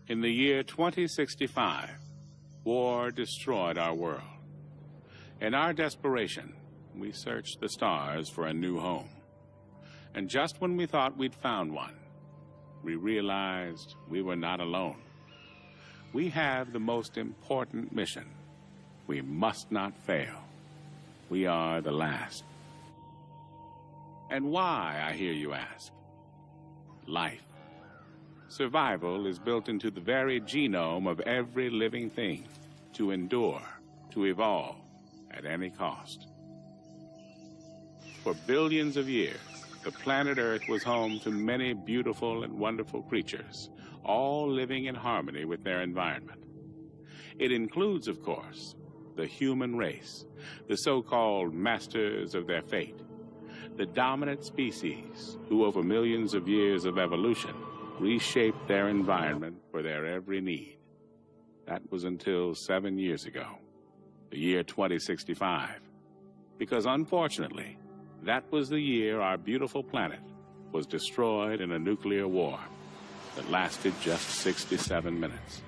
In the year 2065, war destroyed our world. In our desperation, we searched the stars for a new home. And just when we thought we'd found one, we realized we were not alone. We have the most important mission. We must not fail. We are the last. And why, I hear you ask? Life. Survival is built into the very genome of every living thing, to endure, to evolve, at any cost. For billions of years, the planet Earth was home to many beautiful and wonderful creatures, all living in harmony with their environment. It includes, of course, the human race, the so-called masters of their fate, the dominant species who, over millions of years of evolution, reshaped their environment for their every need. That was until 7 years ago, the year 2065. Because unfortunately, that was the year our beautiful planet was destroyed in a nuclear war that lasted just 67 minutes.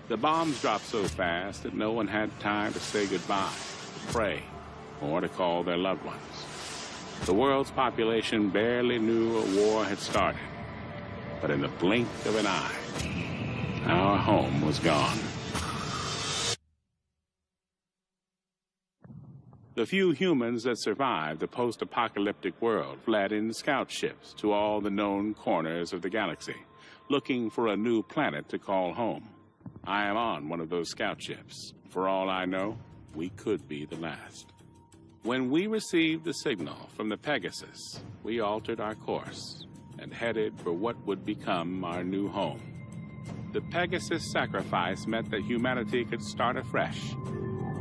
The bombs dropped so fast that no one had time to say goodbye, to pray, or to call their loved ones. The world's population barely knew a war had started. But in the blink of an eye, our home was gone. The few humans that survived the post-apocalyptic world fled in scout ships to all the known corners of the galaxy, looking for a new planet to call home. I am on one of those scout ships. For all I know, we could be the last. When we received the signal from the Pegasus, we altered our course and headed for what would become our new home. The Pegasus sacrifice meant that humanity could start afresh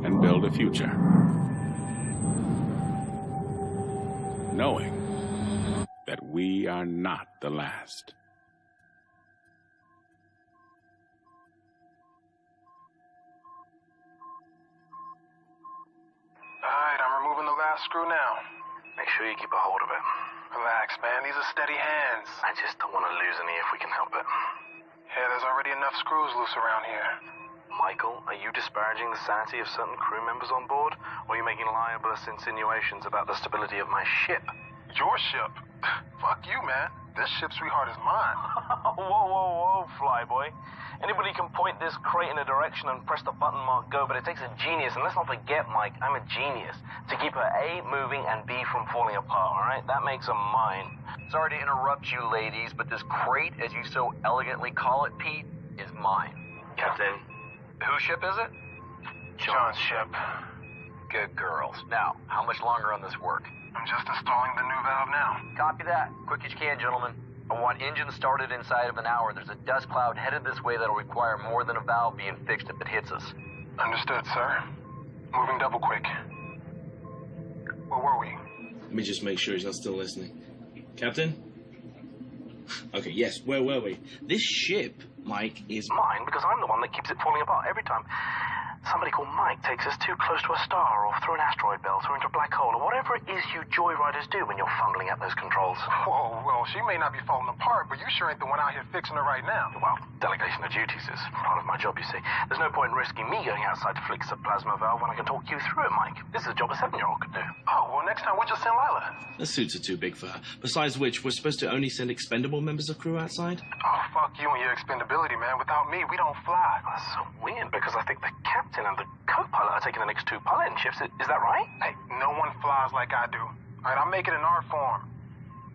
and build a future, knowing that we are not the last. All right, I'm removing the last screw now. Make sure you keep a hold of it. Relax, man. These are steady hands. I just don't want to lose any if we can help it. Yeah, there's already enough screws loose around here. Michael, are you disparaging the sanity of certain crew members on board? Or are you making libelous insinuations about the stability of my ship? Your ship? Fuck you, man. This ship, sweetheart, is mine. Whoa, flyboy. Anybody can point this crate in a direction and press the button marked go, but it takes a genius, and let's not forget, Mike, I'm a genius, to keep her A, moving, and B, from falling apart, all right? That makes her mine. Sorry to interrupt you, ladies, but this crate, as you so elegantly call it, Pete, is mine. Captain, whose ship is it? John's ship. Good girls. Now, how much longer on this work? I'm just installing the new valve now. Copy that. Quick as you can, gentlemen. I want engines started inside of an hour. There's a dust cloud headed this way that'll require more than a valve being fixed if it hits us. Understood, sir. Moving double quick. Where were we? Let me just make sure he's not still listening. Captain? Okay, yes, where were we? This ship, Mike, is mine because I'm the one that keeps it falling apart every time somebody called Mike takes us too close to a star or through an asteroid belt or into a black hole or whatever it is you joyriders do when you're fumbling at those controls. Whoa, well, she may not be falling apart, but you sure ain't the one out here fixing her right now. Well, delegation of duties is part of my job, you see. There's no point in risking me going outside to fix a plasma valve when I can talk you through it, Mike. This is a job a 7-year-old could do. Oh, well, next time we'll just send Lila. The suits are too big for her. Besides which, we're supposed to only send expendable members of crew outside? Oh, fuck you and your expendability, man. Without me, we don't fly. Well, that's so weird because I think the captain and the co-pilot are taking the next 2 piloting shifts. Is that right? Hey, no one flies like I do. All right, I'll make it in art form.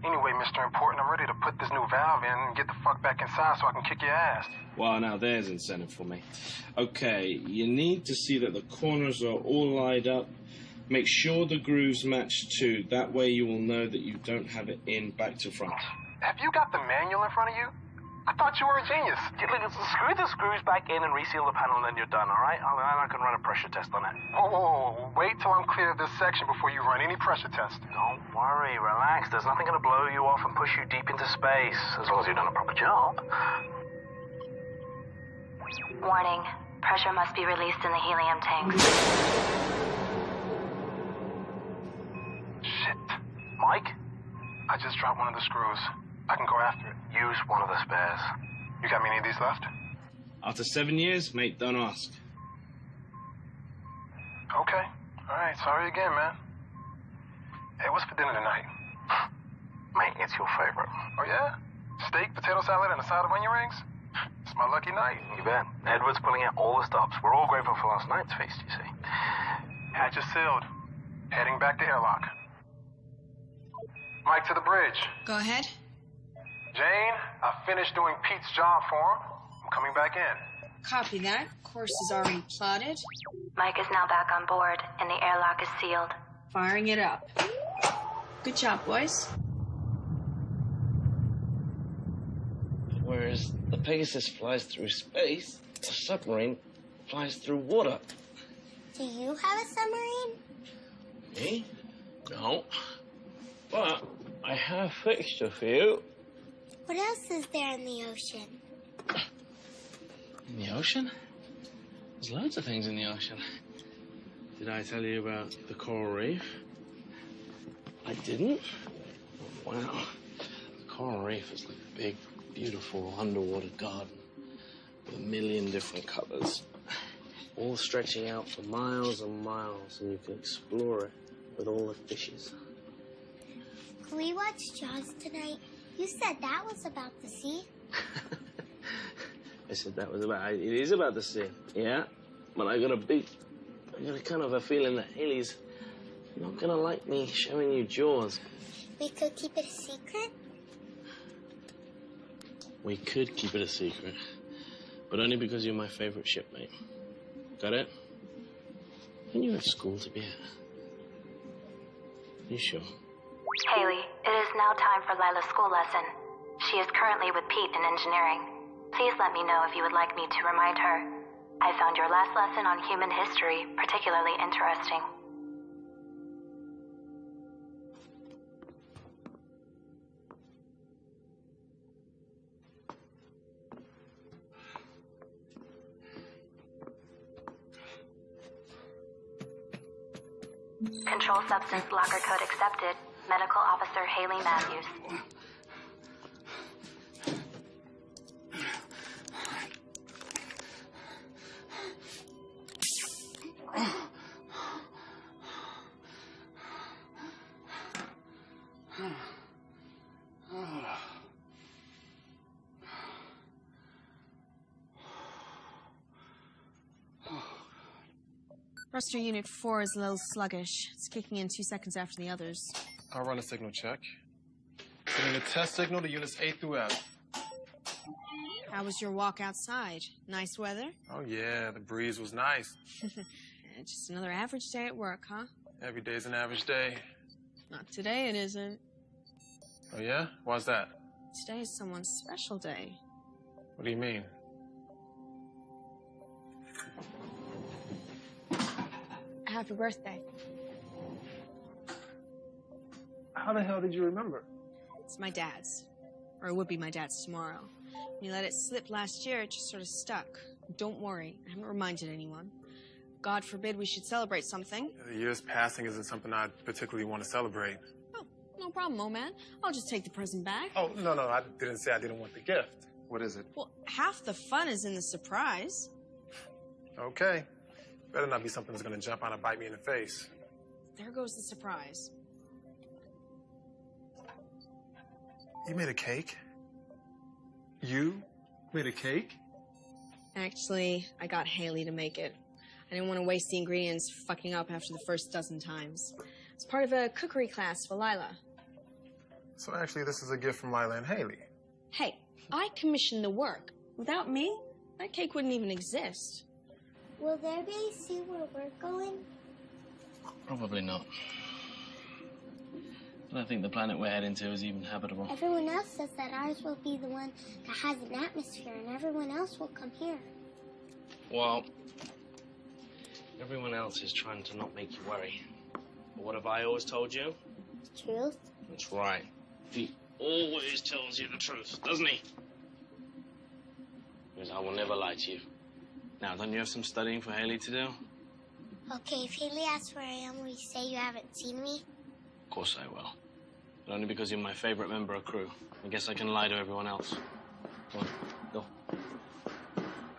Anyway, Mr. Important, I'm ready to put this new valve in and get the fuck back inside so I can kick your ass. Well, now there's incentive for me. Okay, you need to see that the corners are all lined up. Make sure the grooves match too. That way you will know that you don't have it in back to front. Have you got the manual in front of you? I thought you were a genius. Screw the screws back in and reseal the panel and then you're done, all right? I can run a pressure test on it. Whoa. Wait till I'm clear of this section before you run any pressure test. Don't worry, relax. There's nothing going to blow you off and push you deep into space, as long as you've done a proper job. Warning. Pressure must be released in the helium tanks. Shit. Mike? I just dropped one of the screws. I can go after it. Use one of the spares. You got many of these left? After 7 years, mate, don't ask. Okay. All right, sorry again, man. Hey, what's for dinner tonight? Mate, it's your favorite. Oh, yeah? Steak, potato salad, and a side of onion rings? It's my lucky night. You bet. Edward's pulling out all the stops. We're all grateful for last night's feast, you see. Hatch is sealed. Heading back to airlock. Mike to the bridge. Go ahead. Jane, I finished doing Pete's job for him. I'm coming back in. Copy that. Course is already plotted. Mike is now back on board, and the airlock is sealed. Firing it up. Good job, boys. Whereas the Pegasus flies through space, the submarine flies through water. Do you have a submarine? Me? No. But I have a fixture for you. What else is there in the ocean? In the ocean? There's loads of things in the ocean. Did I tell you about the coral reef? I didn't? Wow. The coral reef is like a big, beautiful underwater garden with a million different colors, all stretching out for miles and miles, and you can explore it with all the fishes. Can we watch Jaws tonight? You said that was about the sea. I said that was about, it is about the sea, yeah? But I got a kind of a feeling that Haley's not gonna like me showing you Jaws. We could keep it a secret? We could keep it a secret, but only because you're my favorite shipmate. Got it? And you're at school to be at. You sure? Haley, it is now time for Lila's school lesson. She is currently with Pete in engineering. Please let me know if you would like me to remind her. I found your last lesson on human history particularly interesting. Control substance locker code accepted. Medical Officer Haley Matthews. Thruster Unit 4 is a little sluggish. It's kicking in 2 seconds after the others. I'll run a signal check. Sending a test signal to units A through F. How was your walk outside? Nice weather? Oh, yeah, the breeze was nice. Just another average day at work, huh? Every day's an average day. Not today, it isn't. Oh, yeah? Why's that? Today is someone's special day. What do you mean? Happy birthday. How the hell did you remember? It's my dad's. Or it would be my dad's tomorrow. When you let it slip last year, it just sort of stuck. Don't worry, I haven't reminded anyone. God forbid we should celebrate something. The years passing isn't something I particularly want to celebrate. Oh, no problem, old man. I'll just take the present back. Oh, no, I didn't say I didn't want the gift. What is it? Well, half the fun is in the surprise. Okay. Better not be something that's gonna jump out and bite me in the face. There goes the surprise. You made a cake? You made a cake? Actually, I got Haley to make it. I didn't want to waste the ingredients fucking up after the first dozen times. It's part of a cookery class for Lila. So actually, this is a gift from Lila and Haley. Hey, I commissioned the work. Without me, that cake wouldn't even exist. Will there be a see where we're going? Probably not. I don't think the planet we're heading to is even habitable. Everyone else says that ours will be the one that has an atmosphere and everyone else will come here. Well, everyone else is trying to not make you worry. But what have I always told you? The truth? That's right. He always tells you the truth, doesn't he? Because I will never lie to you. Now, don't you have some studying for Haley to do? Okay, if Haley asks where I am, will you say you haven't seen me? Of course I will. But only because you're my favorite member of crew. I guess I can lie to everyone else. Come on, go.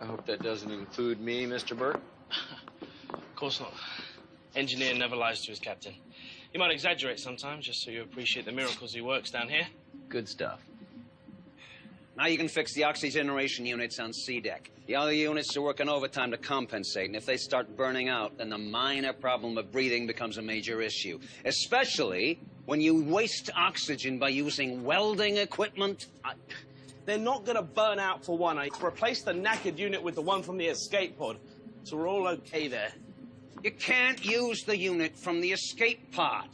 I hope Hope that doesn't include me, Mr. Burt. Of course not. Engineer never lies to his captain. He might exaggerate sometimes, just so you appreciate the miracles he works down here. Good stuff. Now you can fix the oxygeneration units on C deck. The other units are working overtime to compensate, and if they start burning out, then the minor problem of breathing becomes a major issue. Especially when you waste oxygen by using welding equipment. They're not going to burn out for one. I replaced the knackered unit with the one from the escape pod, so we're all okay there. You can't use the unit from the escape pod.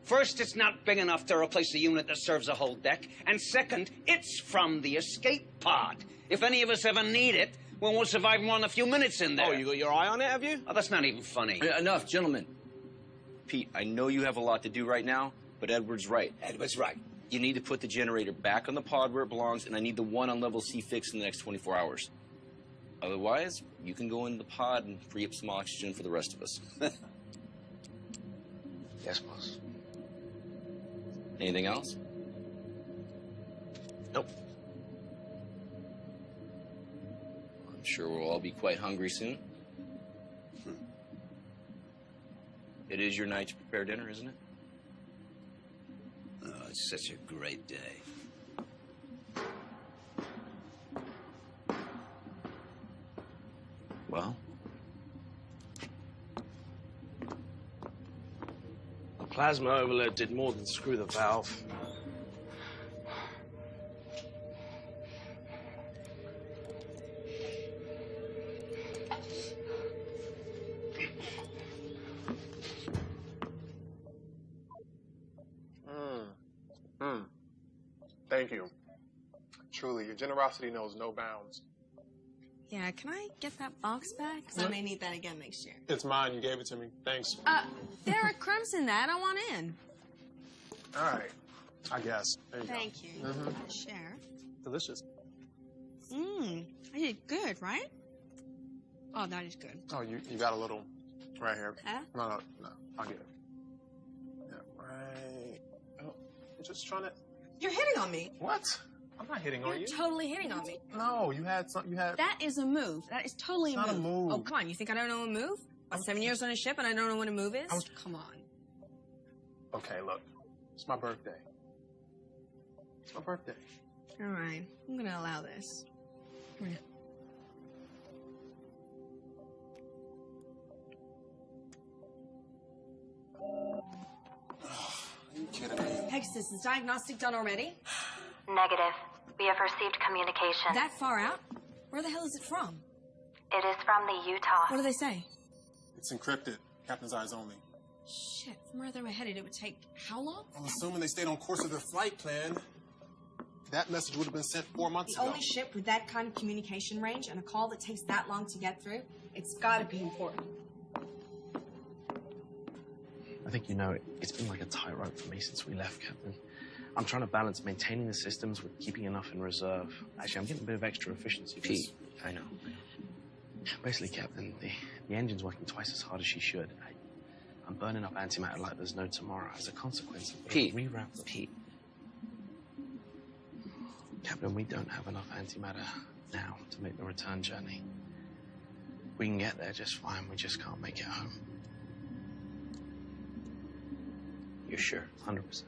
First, it's not big enough to replace a unit that serves a whole deck. And second, it's from the escape pod. If any of us ever need it, well, we'll survive more than a few minutes in there. Oh, you got your eye on it, have you? Oh, that's not even funny. Enough, gentlemen. Pete, I know you have a lot to do right now, but Edward's right. Edward's right. You need to put the generator back on the pod where it belongs, and I need the one on level C fixed in the next 24 hours. Otherwise, you can go into the pod and free up some oxygen for the rest of us. Yes, boss. Anything else? Nope. I'm sure we'll all be quite hungry soon. It is your night to prepare dinner, isn't it? Oh, it's such a great day. Well? The plasma overload did more than screw the valve. Thank you. Truly, your generosity knows no bounds. Yeah, can I get that box back? Because I may need that again next year. It's mine. You gave it to me. Thanks. There are crumbs in that. I want in. All right. I guess. There you Thank you. Mhm. Share. go. Delicious. I did good, right? Oh, that is good. Oh, you got a little right here. Huh? No. I'll get it. Yeah, right. Oh, I'm just trying to. You're hitting on me. What? I'm not hitting on You're you. totally hitting on me. No, you had some. You had. That is a move. That is totally It's not a move. Oh, come on. You think I don't know a move? I'm 7 years on a ship and I don't know what a move is? Come on. Okay, look. It's my birthday. It's my birthday. All right. I'm going to allow this. Come here. Are you kidding me? Pegasus, is diagnostic done already? Negative. We have received communication. That far out? Where the hell is it from? It is from the Utah. What do they say? It's encrypted. Captain's eyes only. Shit, from where they were headed, it would take how long? I'm assuming they stayed on course of their flight plan. That message would have been sent 4 months The ago. only ship with that kind of communication range and a call that takes that long to get through, it's gotta be important. I think you know it's been like a tightrope for me since we left, Captain. I'm trying to balance maintaining the systems with keeping enough in reserve. Actually, I'm getting a bit of extra efficiency. Pete, I know. Basically, Captain, the engine's working twice as hard as she should. I'm burning up antimatter like there's no tomorrow. As a consequence, I've got to reroute the... Pete. Captain, we don't have enough antimatter now to make the return journey. We can get there just fine. We just can't make it home. You're sure? 100%.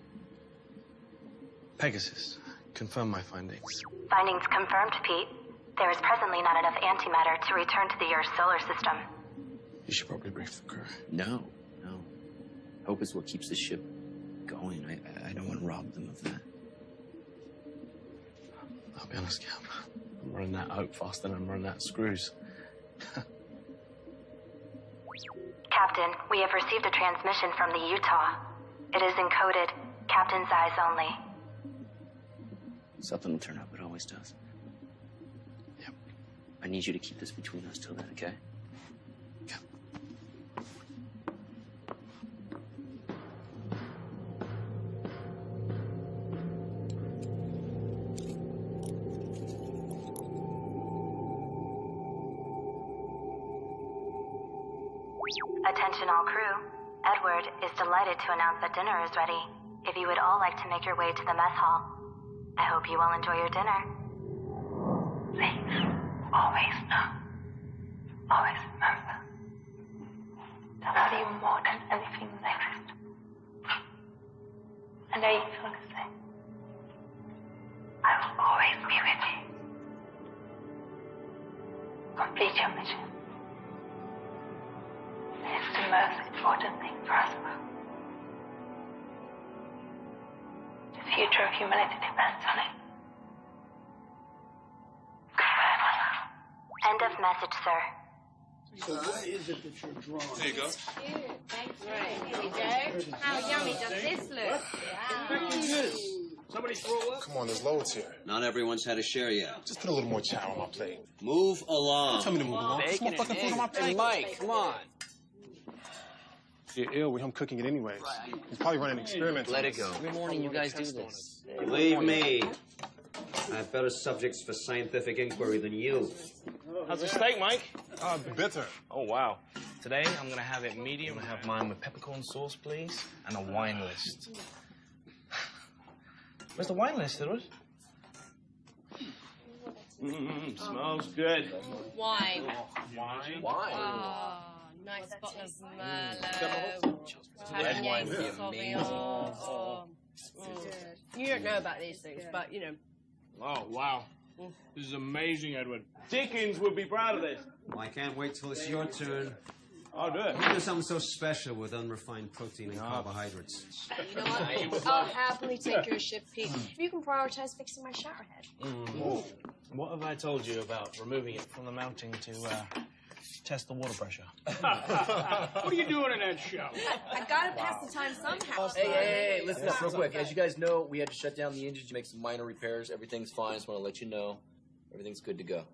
Pegasus, confirm my findings. Findings confirmed, Pete. There is presently not enough antimatter to return to the Earth's solar system. You should probably brief the crew. No. Hope is what keeps the ship going. I don't want to rob them of that. I'll be honest, Cap. I'm running out of hope faster than I'm running out of screws. Captain, we have received a transmission from the Utah. It is encoded, Captain's eyes only. Something will turn up. It always does. Yep. I need you to keep this between us till then, okay? Cap. Attention all crew. Edward is delighted to announce that dinner is ready. If you would all like to make your way to the mess hall, I hope you all enjoy your dinner. Please, always know future of humanity depends on it. End of message, sir. So what is it that you're drawing? There you go. Cute. Thanks. Right. Here we go. How yummy does this look? Wow. Somebody throw up? Come on, there's loads here. Not everyone's had a share yet. Just put a little more chow on my plate. Move along. Tell me to move along. Put some more fucking food on my plate. Hey, Mike, come on. You're ill with him cooking it anyways. He's probably running experiments. Let it go. Every morning you guys do this. Believe me, I have better subjects for scientific inquiry than you. How's the steak, Mike? Bitter. Oh, wow. Today, I'm going to have it medium. I have mine with peppercorn sauce, please, and a wine list. Where's the wine list, Edward? Smells good. Wine. Wine? Oh, nice bottle of Merlot. Red wine would be Sauvignon. Oh. You don't know about these things, but, you know. Oh, wow. This is amazing, Edward. Dickens would be proud of this. Well, I can't wait till it's your turn. I'll do it. You do something so special with unrefined protein and carbohydrates. You know what? I'll happily take your shift, Pete. If you can prioritize fixing my shower head. What have I told you about removing it from the mounting to test the water pressure? What are you doing in that show? I gotta pass the time somehow. Hey, listen up real quick. As you guys know, we had to shut down the engine to make some minor repairs. Everything's fine. Just want to let you know. Everything's good to go.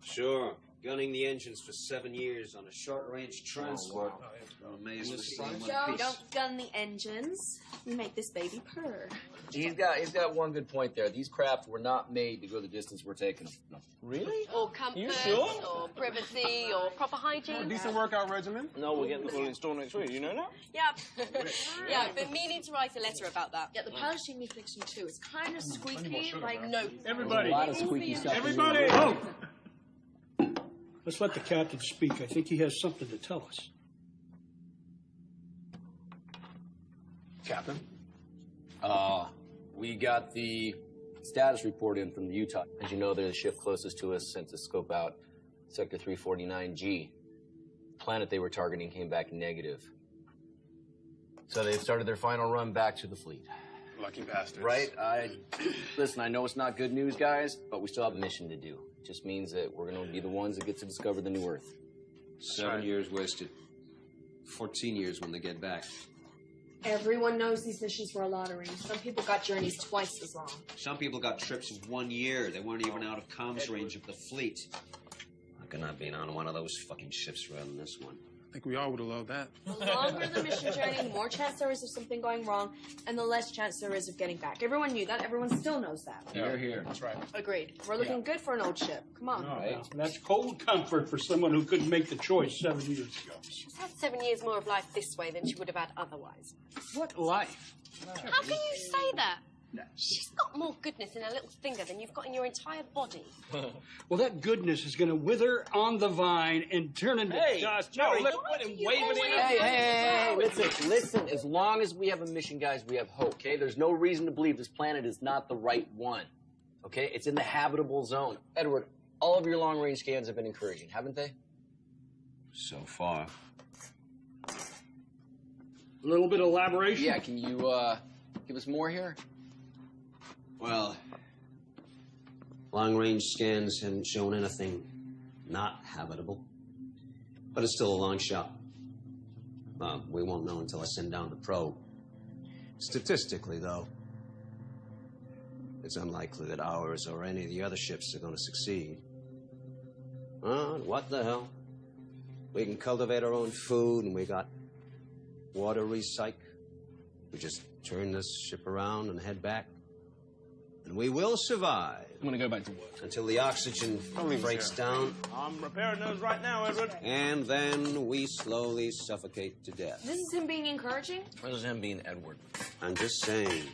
Sure. Gunning the engines for 7 years on a short-range transport. Amazing. We don't gun the engines. We make this baby purr. He's got one good point there. These craft were not made to go the distance we're taking them. No. Really? Or comfort, You sure? or privacy, or proper hygiene. Decent workout regimen. No, we're getting the full install next week. You know that? Yeah. Yeah, but me need to write a letter about that. Yeah, the polishing needs fixing too. It's kind of squeaky, like No. Everybody. A lot of squeaky stuff. Everybody. Oh. Let's let the captain speak. I think he has something to tell us. Captain. We got the status report in from the Utah. As you know, they're the ship closest to us, sent to scope out Sector 349G. The planet they were targeting came back negative. So they've started their final run back to the fleet. Lucky bastards. Right? Listen, I know it's not good news, guys, but we still have a mission to do. It just means that we're going to be the ones that get to discover the new Earth. 7 years wasted. 14 years when they get back. everyone knows these missions were a lottery. Some people got journeys twice as long. Some people got trips of 1 year. They weren't even out of comms range of the fleet. I could not be on one of those fucking ships rather than this one. I think we all would have loved that. The longer the mission journey, the more chance there is of something going wrong, and the less chance there is of getting back. Everyone knew that. Everyone still knows that. Here, here. That's right. Agreed. We're looking good for an old ship. Come on. No, that's cold comfort for someone who couldn't make the choice 7 years ago. She's had 7 years more of life this way than she would have had otherwise. What life? How can you say that? She's got more goodness in her little finger than you've got in your entire body. Well, that goodness is going to wither on the vine and turn into dust. Jerry, look at him waving it. Hey, listen. As long as we have a mission, guys, we have hope, okay? There's no reason to believe this planet is not the right one, okay? It's in the habitable zone. Edward, all of your long-range scans have been encouraging, haven't they? So far. A little bit of elaboration? Yeah, can you, give us more here? Well, long-range scans haven't shown anything not habitable. But it's still a long shot. We won't know until I send down the probe. Statistically, though, it's unlikely that ours or any of the other ships are going to succeed. What the hell? We can cultivate our own food, and we got water recycle. We just turn this ship around and head back. And we will survive. I'm gonna go back to work. Until the oxygen breaks down. I'm repairing those right now, Edward. And then we slowly suffocate to death. This is him being encouraging? This is him being Edward. I'm just saying,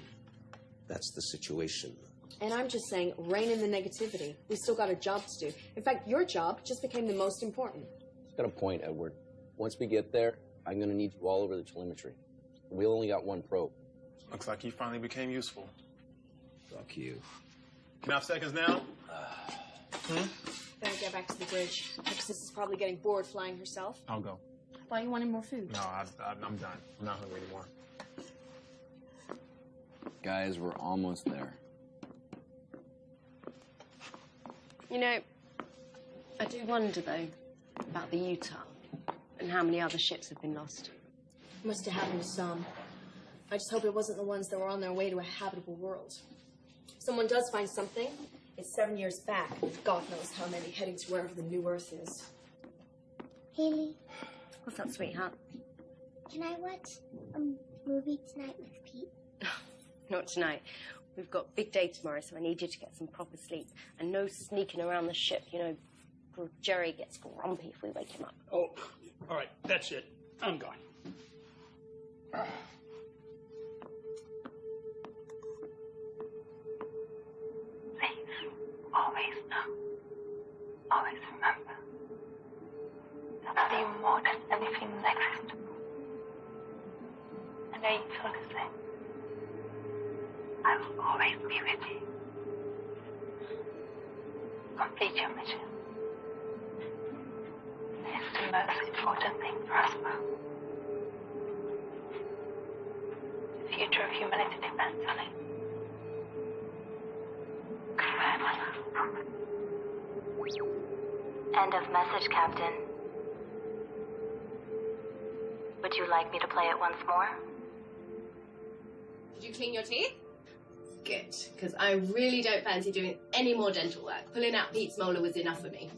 that's the situation. And I'm just saying, rein in the negativity. We still got a job to do. In fact, your job just became the most important. I've got a point, Edward. Once we get there, I'm gonna need you all over the telemetry. We only got one probe. Looks like he finally became useful. Fuck you. Can I have seconds now? Better get back to the bridge. Texas is probably getting bored flying herself. I'll go. I thought you wanted more food. No, I'm done. I'm not hungry anymore. Guys, we're almost there. You know, I do wonder, though, about the Utah and how many other ships have been lost. Must have happened to some. I just hope it wasn't the ones that were on their way to a habitable world. If someone does find something, it's 7 years back. God knows how many, heading to wherever the new Earth is. Haley, What's up, sweetheart? can I watch a movie tonight with Pete? Not tonight. We've got a big day tomorrow, so I need you to get some proper sleep. And no sneaking around the ship. You know, poor Jerry gets grumpy if we wake him up. Oh, all right, that's it. I'm gone. Please, always know, always remember, I love you more than anything exists. I know you feel the same. I will always be with you. Complete your mission. It's the most important thing for us both. The future of humanity depends on it. Goodbye, my love. End of message, Captain. Would you like me to play it once more? Did you clean your teeth? Good, because I really don't fancy doing any more dental work. Pulling out Pete's molar was enough for me.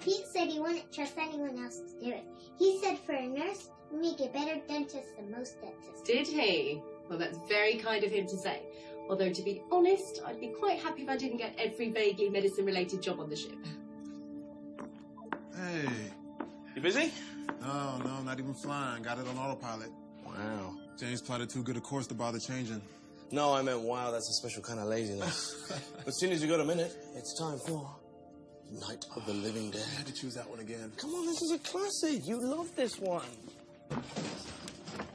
Pete said he wouldn't trust anyone else to do it. He said for a nurse, we make a better dentist than most dentists. Did he? Well, that's very kind of him to say. Although, to be honest, I'd be quite happy if I didn't get every vaguely medicine-related job on the ship. Hey. You busy? No, not even flying. Got it on autopilot. Wow. James plotted too good a course to bother changing. No, I meant wow, that's a special kind of laziness. But as soon as you got a minute, it's time for Night of the Living Dead. I had to choose that one again. Come on, this is a classic. You love this one.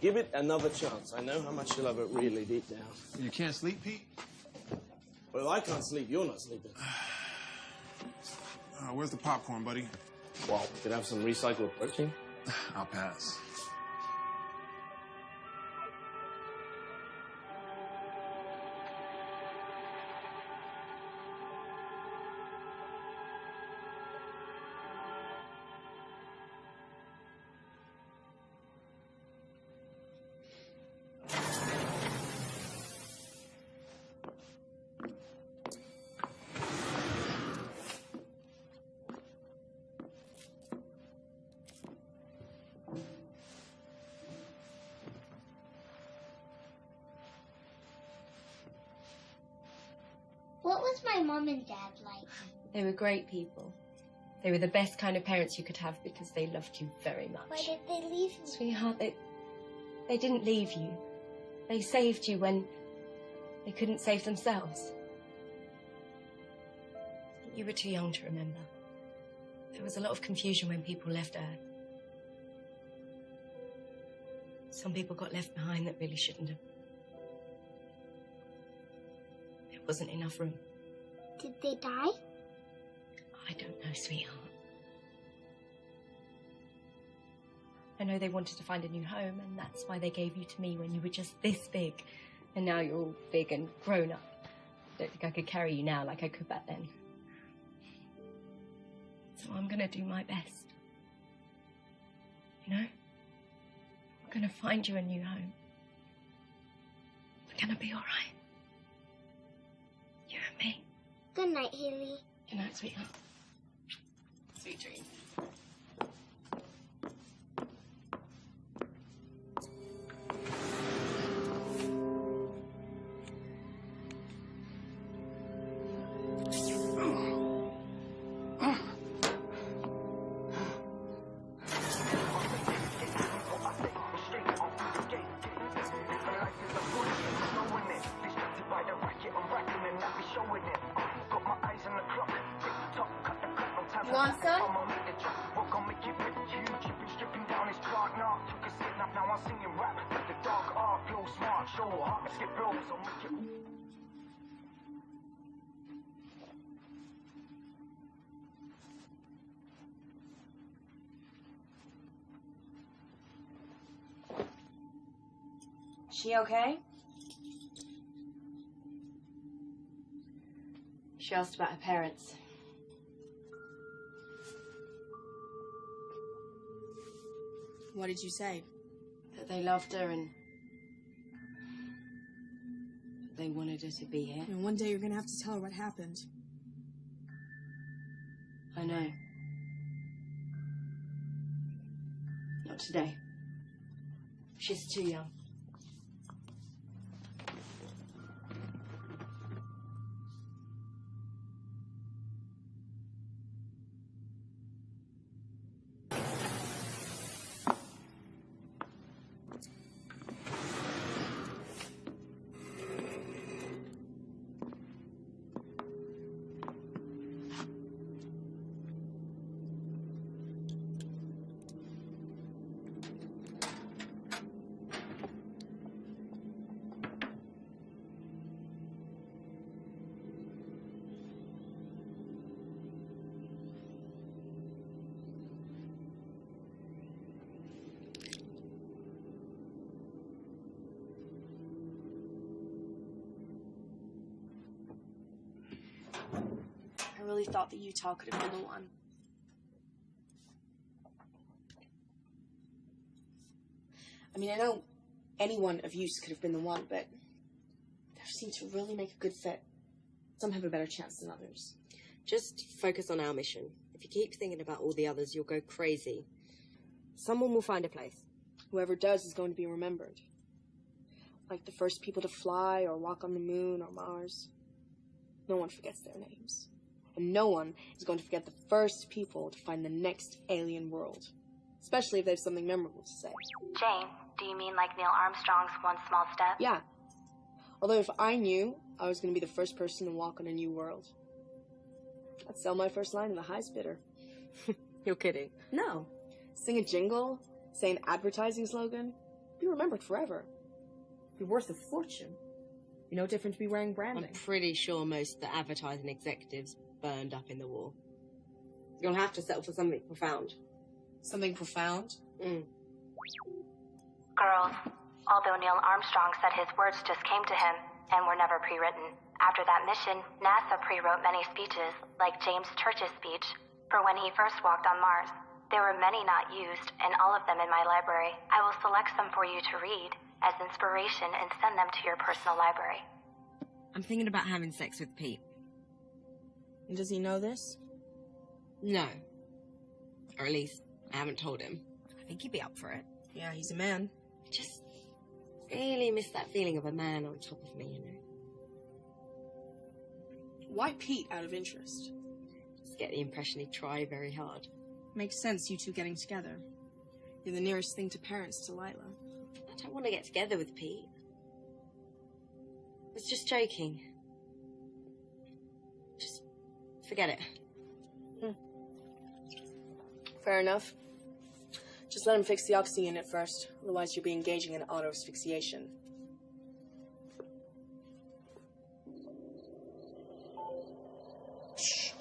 Give it another chance. I know how much you love it really deep down. You can't sleep, Pete? Well, I can't sleep. You're not sleeping. Where's the popcorn, buddy? Well, we could have some recycled protein. I'll pass. What was my mom and dad like? They were great people. They were the best kind of parents you could have because they loved you very much. Why did they leave me? Sweetheart, they didn't leave you. They saved you when they couldn't save themselves. You were too young to remember. There was a lot of confusion when people left Earth. Some people got left behind that really shouldn't have. There wasn't enough room. Did they die? I don't know, sweetheart. I know they wanted to find a new home, and that's why they gave you to me when you were just this big. And now you're all big and grown up. I don't think I could carry you now like I could back then. So I'm gonna do my best. You know? I'm gonna find you a new home. We're gonna be all right. You and me. Good night, Haley. Good night, sweetheart. Sweet dreams. You want some? She okay? She asked about her parents. What did you say? That they loved her and that they wanted her to be here. And one day you're gonna have to tell her what happened. I know. Not today. She's too young. I really thought that Utah could have been the one. I mean, I know any one of you could have been the one, but they seem to really make a good fit. Some have a better chance than others. Just focus on our mission. If you keep thinking about all the others, you'll go crazy. Someone will find a place. Whoever does is going to be remembered. Like the first people to fly or walk on the moon or Mars. No one forgets their names. And no one is going to forget the first people to find the next alien world. Especially if they have something memorable to say. Jane, do you mean like Neil Armstrong's one small step? Yeah. Although if I knew I was going to be the first person to walk on a new world, I'd sell my first line to the highest bidder. You're kidding. No. Sing a jingle, say an advertising slogan, be remembered forever. Be worth a fortune. Be no different to be wearing branding. I'm pretty sure most of the advertising executives burned up in the war. You'll have to settle for something profound. Something profound? Mm. Girls, although Neil Armstrong said his words just came to him and were never pre-written, after that mission, NASA pre-wrote many speeches, like James Church's speech, for when he first walked on Mars. There were many not used, and all of them in my library. I will select some for you to read as inspiration and send them to your personal library. I'm thinking about having sex with Pete. And does he know this? No. Or at least, I haven't told him. I think he'd be up for it. Yeah, he's a man. I just really miss that feeling of a man on top of me, you know? Why Pete, out of interest? Just get the impression he'd try very hard. Makes sense, you two getting together. You're the nearest thing to parents to Lila. I don't want to get together with Pete. I was just joking. Just forget it. Fair enough. Just let him fix the oxy unit first. Otherwise, you'll be engaging in auto-asphyxiation. Shh.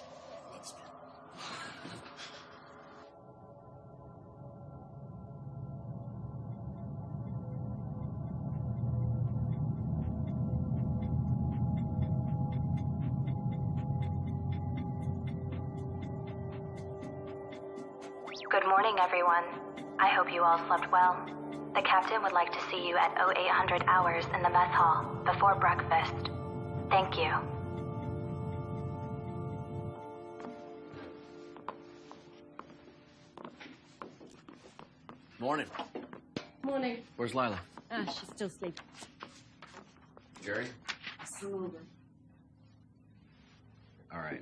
Good morning, everyone. I hope you all slept well. The captain would like to see you at 0800 hours in the mess hall before breakfast. Thank you. Morning. Morning. Where's Lila? She's still sleeping. Jerry? Hungover. All right.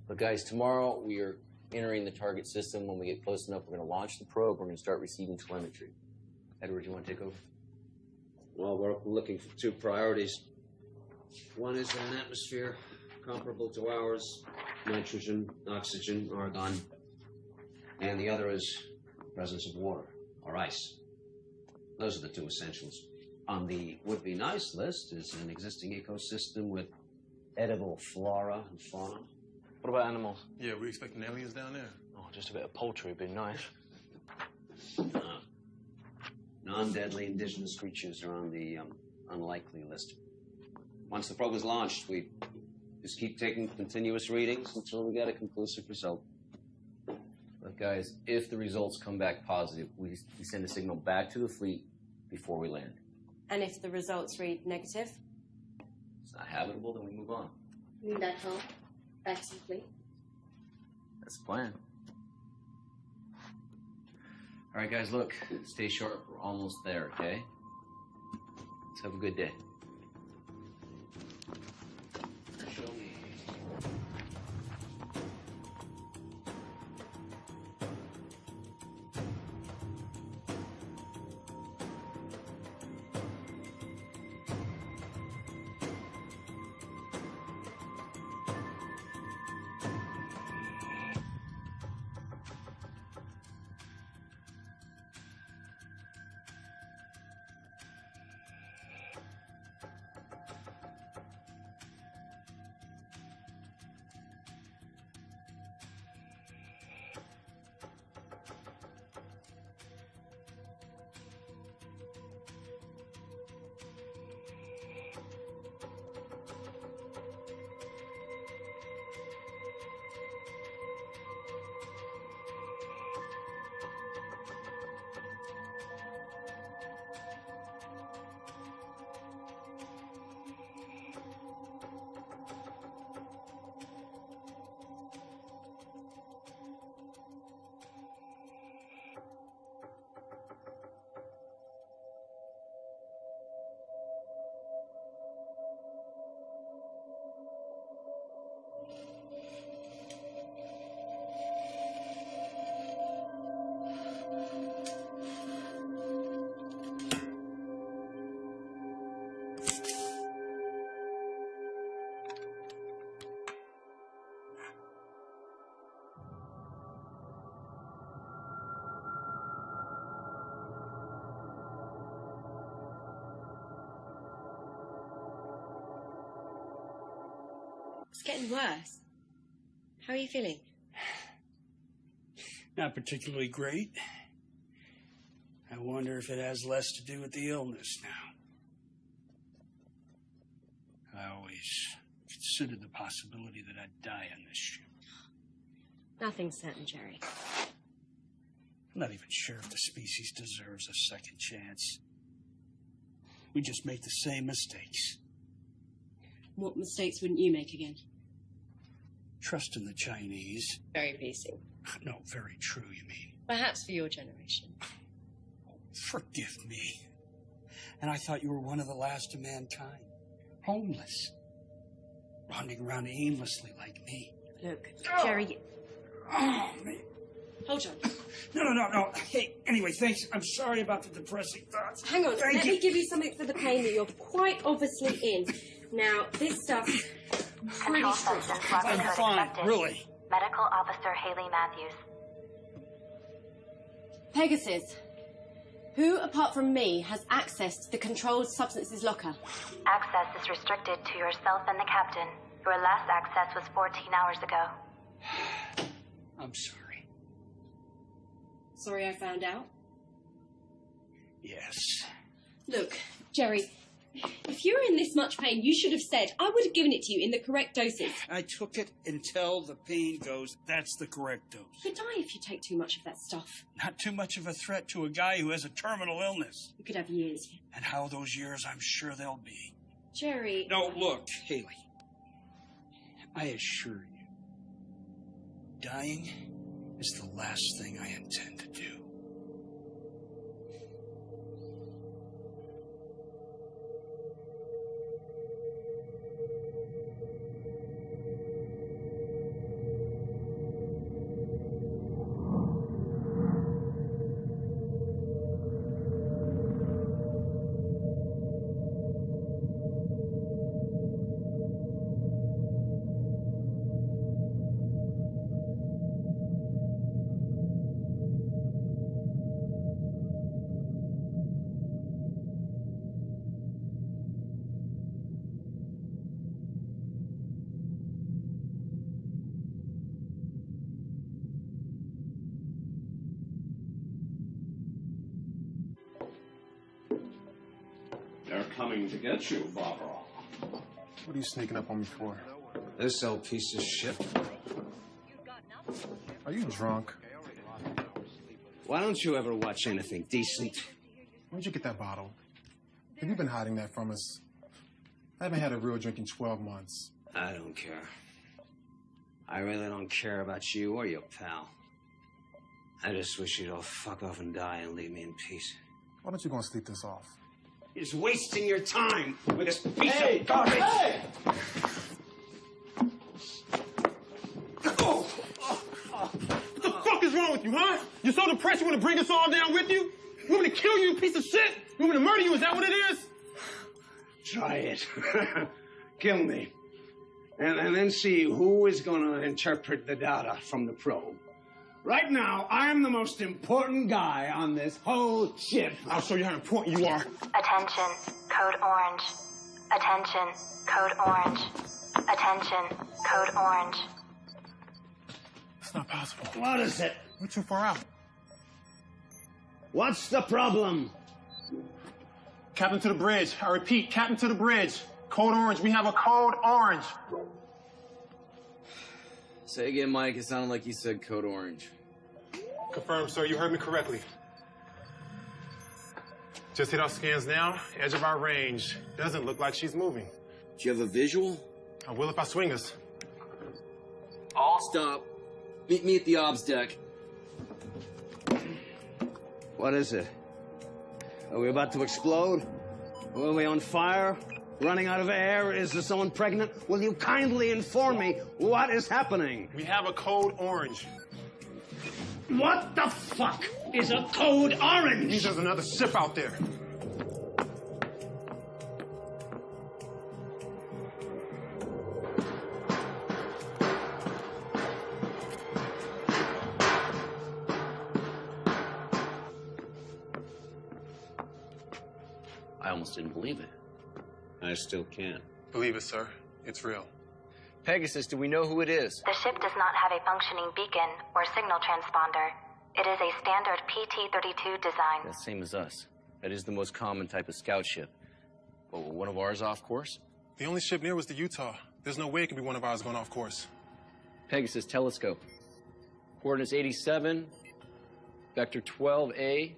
Look, guys, tomorrow we are entering the target system. When we get close enough, we're going to launch the probe. We're going to start receiving telemetry. Edward, you want to take over? Well, we're looking for two priorities. One is an atmosphere comparable to ours, nitrogen, oxygen, argon. And the other is presence of water or ice. Those are the two essentials. On the would-be-nice list is an existing ecosystem with edible flora and fauna. What about animals? Yeah, we're expecting aliens down there. Oh, just a bit of poultry would be nice. Non-deadly indigenous creatures are on the unlikely list. Once the probe is launched, we Just keep taking continuous readings until we get a conclusive result. But guys, if the results come back positive, we send a signal back to the fleet before we land. And if the results read negative? It's not habitable, then we move on. You mean back home? Back to the fleet? That's the plan. All right, guys, look. Stay sharp. We're almost there, okay? Let's have a good day. Show me. It's getting worse. How are you feeling? Not particularly great. I wonder if it has less to do with the illness now. I always considered the possibility that I'd die on this ship. Nothing's certain, Jerry. I'm not even sure if the species deserves a second chance. We just make the same mistakes. What mistakes wouldn't you make again? Trust in the Chinese. Very pleasing. No, very true, you mean. Perhaps for your generation. Forgive me. And I thought you were one of the last of mankind. Homeless. Wandering around aimlessly like me. Look, Jerry... Oh, man. Hold on. No. Hey, anyway, thanks. I'm sorry about the depressing thoughts. Hang on, Thank let you. me give you something for the pain that you're quite obviously in. Now, this stuff... Control substance I'm fine, really. Medical Officer Haley Matthews. Pegasus. Who, apart from me, has access to the controlled substances locker? Access is restricted to yourself and the captain. Your last access was 14 hours ago. I'm sorry. Sorry I found out? Yes. Look, Jerry, if you were in this much pain, you should have said. I would have given it to you in the correct doses. I took it until the pain goes. That's the correct dose. You could die if you take too much of that stuff. Not too much of a threat to a guy who has a terminal illness. You could have years. And how those years, I'm sure they'll be. Jerry... No, look, Haley. I assure you, dying is the last thing I intend to do. They're coming to get you, Barbara. What are you sneaking up on me for? This old piece of shit. Are you drunk? Why don't you ever watch anything decent? Where'd you get that bottle? Have you been hiding that from us? I haven't had a real drink in 12 months. I don't care. I really don't care about you or your pal. I just wish you'd all fuck off and die and leave me in peace. Why don't you go and sleep this off? You're just wasting your time with this piece Hey, of garbage. hey! What the fuck is wrong with you, huh? You're so depressed you want to bring us all down with you? You want me to kill you, you piece of shit? You want me to murder you? Is that what it is? Try it. Kill me. And then see who is going to interpret the data from the probe. Right now, I'm the most important guy on this whole ship. I'll show you how important you are. Attention, code orange. Attention, code orange. Attention, code orange. It's not possible. What is it? We're too far out. What's the problem? Captain to the bridge. I repeat, Captain to the bridge. Code orange. We have a code orange. Say again, Mike. It sounded like you said code orange. Confirmed, sir. You heard me correctly. Just hit our scans now. Edge of our range. Doesn't look like she's moving. Do you have a visual? I will if I swing us. All stop. Meet me at the obs deck. What is it? Are we about to explode? Are we on fire? Running out of air? Is there someone pregnant? Will you kindly inform me what is happening? We have a code orange. What the fuck is a code orange? It means there's another ship out there. I almost didn't believe it. I still can't. Believe it, sir. It's real. Pegasus, do we know who it is? The ship does not have a functioning beacon or signal transponder. It is a standard PT-32 design. That's same as us. That is the most common type of scout ship. Oh, one of ours off course? The only ship near was the Utah. There's no way it could be one of ours going off course. Pegasus telescope. Coordinates 87, vector 12A.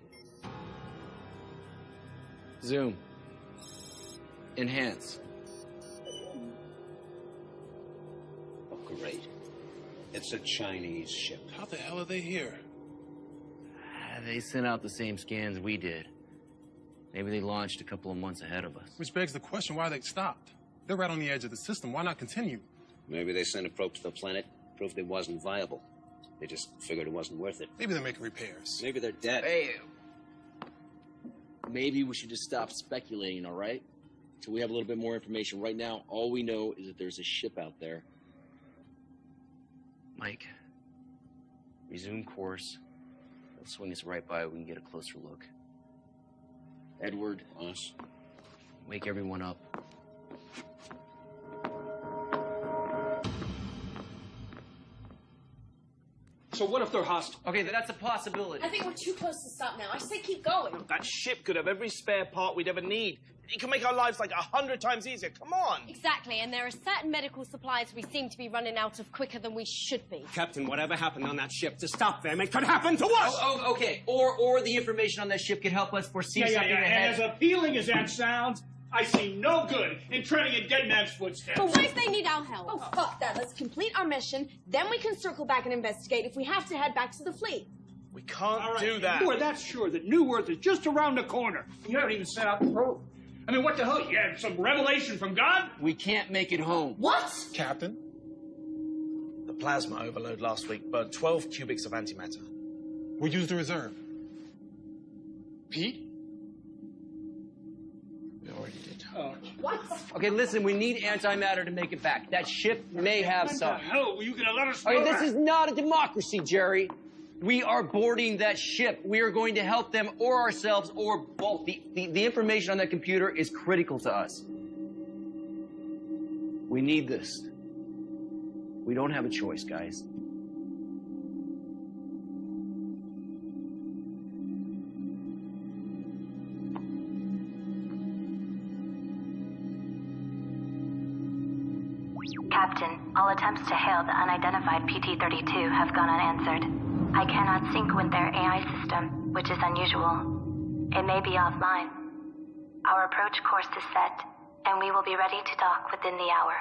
Zoom. Enhance. Oh, great. It's a Chinese ship. How the hell are they here? They sent out the same scans we did. Maybe they launched a couple of months ahead of us. Which begs the question why they stopped. They're right on the edge of the system. Why not continue? Maybe they sent a probe to the planet, proved it wasn't viable. They just figured it wasn't worth it. Maybe they're making repairs. Maybe they're dead. Hey, maybe we should just stop speculating, all right? Till we have a little bit more information. Right now, all we know is that there's a ship out there. Mike, resume course. They'll swing us right by. We can get a closer look. Edward, us, wake everyone up. So what if they're hostile? Okay, that's a possibility. I think we're too close to stop now. I say keep going. That ship could have every spare part we'd ever need. It can make our lives like 100 times easier. Come on. Exactly, and there are certain medical supplies we seem to be running out of quicker than we should be. Captain, whatever happened on that ship, to stop them, it could happen to us! Oh, okay. Or the information on that ship could help us foresee something And ahead. as appealing as that sounds, I see no good in treading in dead man's footsteps. But what if they need our help? Oh, fuck that. Let's complete our mission, then we can circle back and investigate. If we have to, head back to the fleet. We can't All right, do that. You are that sure that New Earth is just around the corner. You haven't even set out the probe. I mean, what the hell? You had some revelation from God? We can't make it home. What? Captain? The plasma overload last week burned 12 cubics of antimatter. We used the reserve. Pete? We already did. What? Okay, listen, we need antimatter to make it back. That ship may have What some. the hell? Were you going to let us know Okay, this that? is not a democracy, Jerry. We are boarding that ship. We are going to help them or ourselves or both. The information on that computer is critical to us. We need this. We don't have a choice, guys. Captain, all attempts to hail the unidentified PT-32 have gone unanswered. I cannot sync with their AI system, which is unusual. It may be offline. Our approach course is set, and we will be ready to dock within the hour.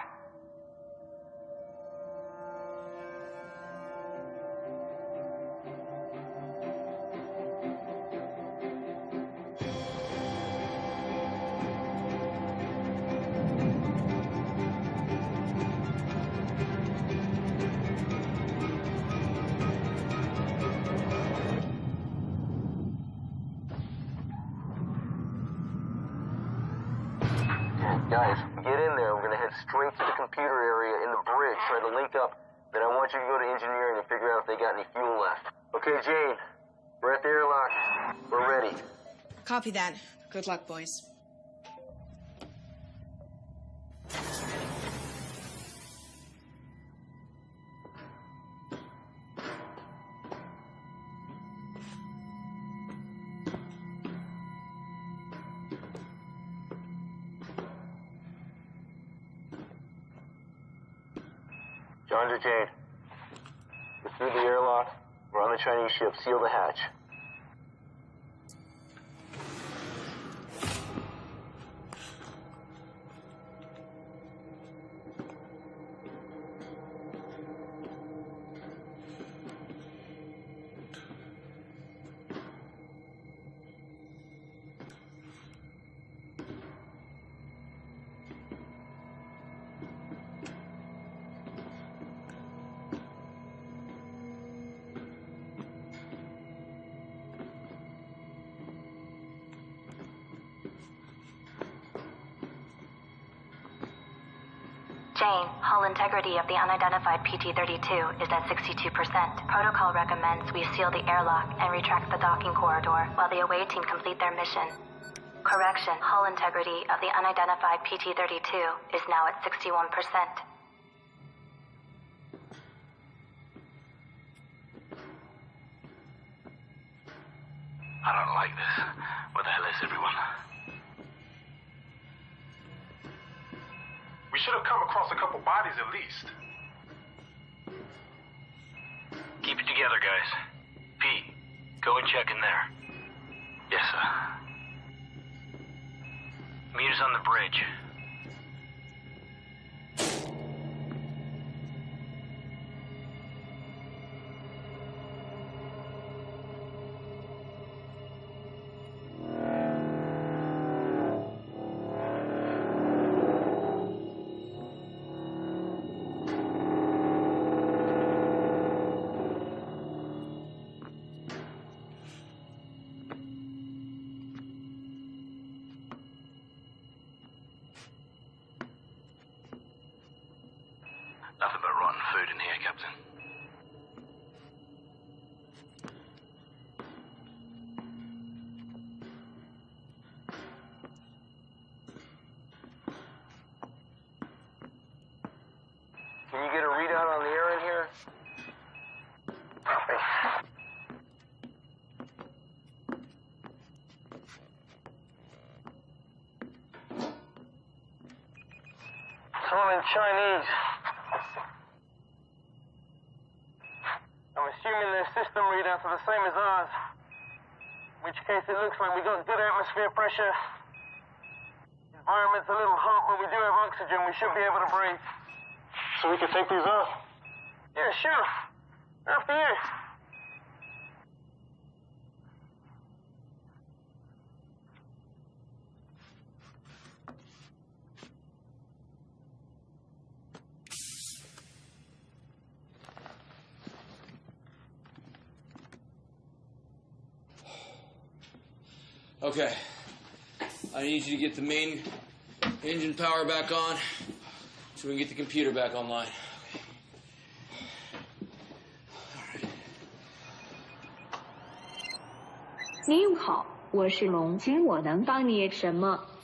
Guys, get in there. We're gonna head straight to the computer area in the bridge, try to link up. Then I want you to go to engineering and figure out if they got any fuel left. Okay, Jane, we're at the airlock. We're ready. Copy that. Good luck, boys. John to Jane. We're through the airlock. We're on the Chinese ship. Seal the hatch. Jane, hull integrity of the unidentified PT-32 is at 62%. Protocol recommends we seal the airlock and retract the docking corridor while the away team complete their mission. Correction, hull integrity of the unidentified PT-32 is now at 61%. I don't like this. Where the hell is everyone? We should have come across a couple bodies at least. Keep it together, guys. Pete, go and check in there. Yes, sir. Meet us on the bridge. Nothing but rotten food in here, Captain. Can you get a readout on the air in here? Copy. Someone in Chinese. I'm assuming their system readouts are the same as ours. In which case it looks like we got good atmosphere pressure. Environment's a little hot, but we do have oxygen. We should be able to breathe. So we can take these off? Yeah, sure. After you. Okay. I need you to get the main engine power back on so we can get the computer back online.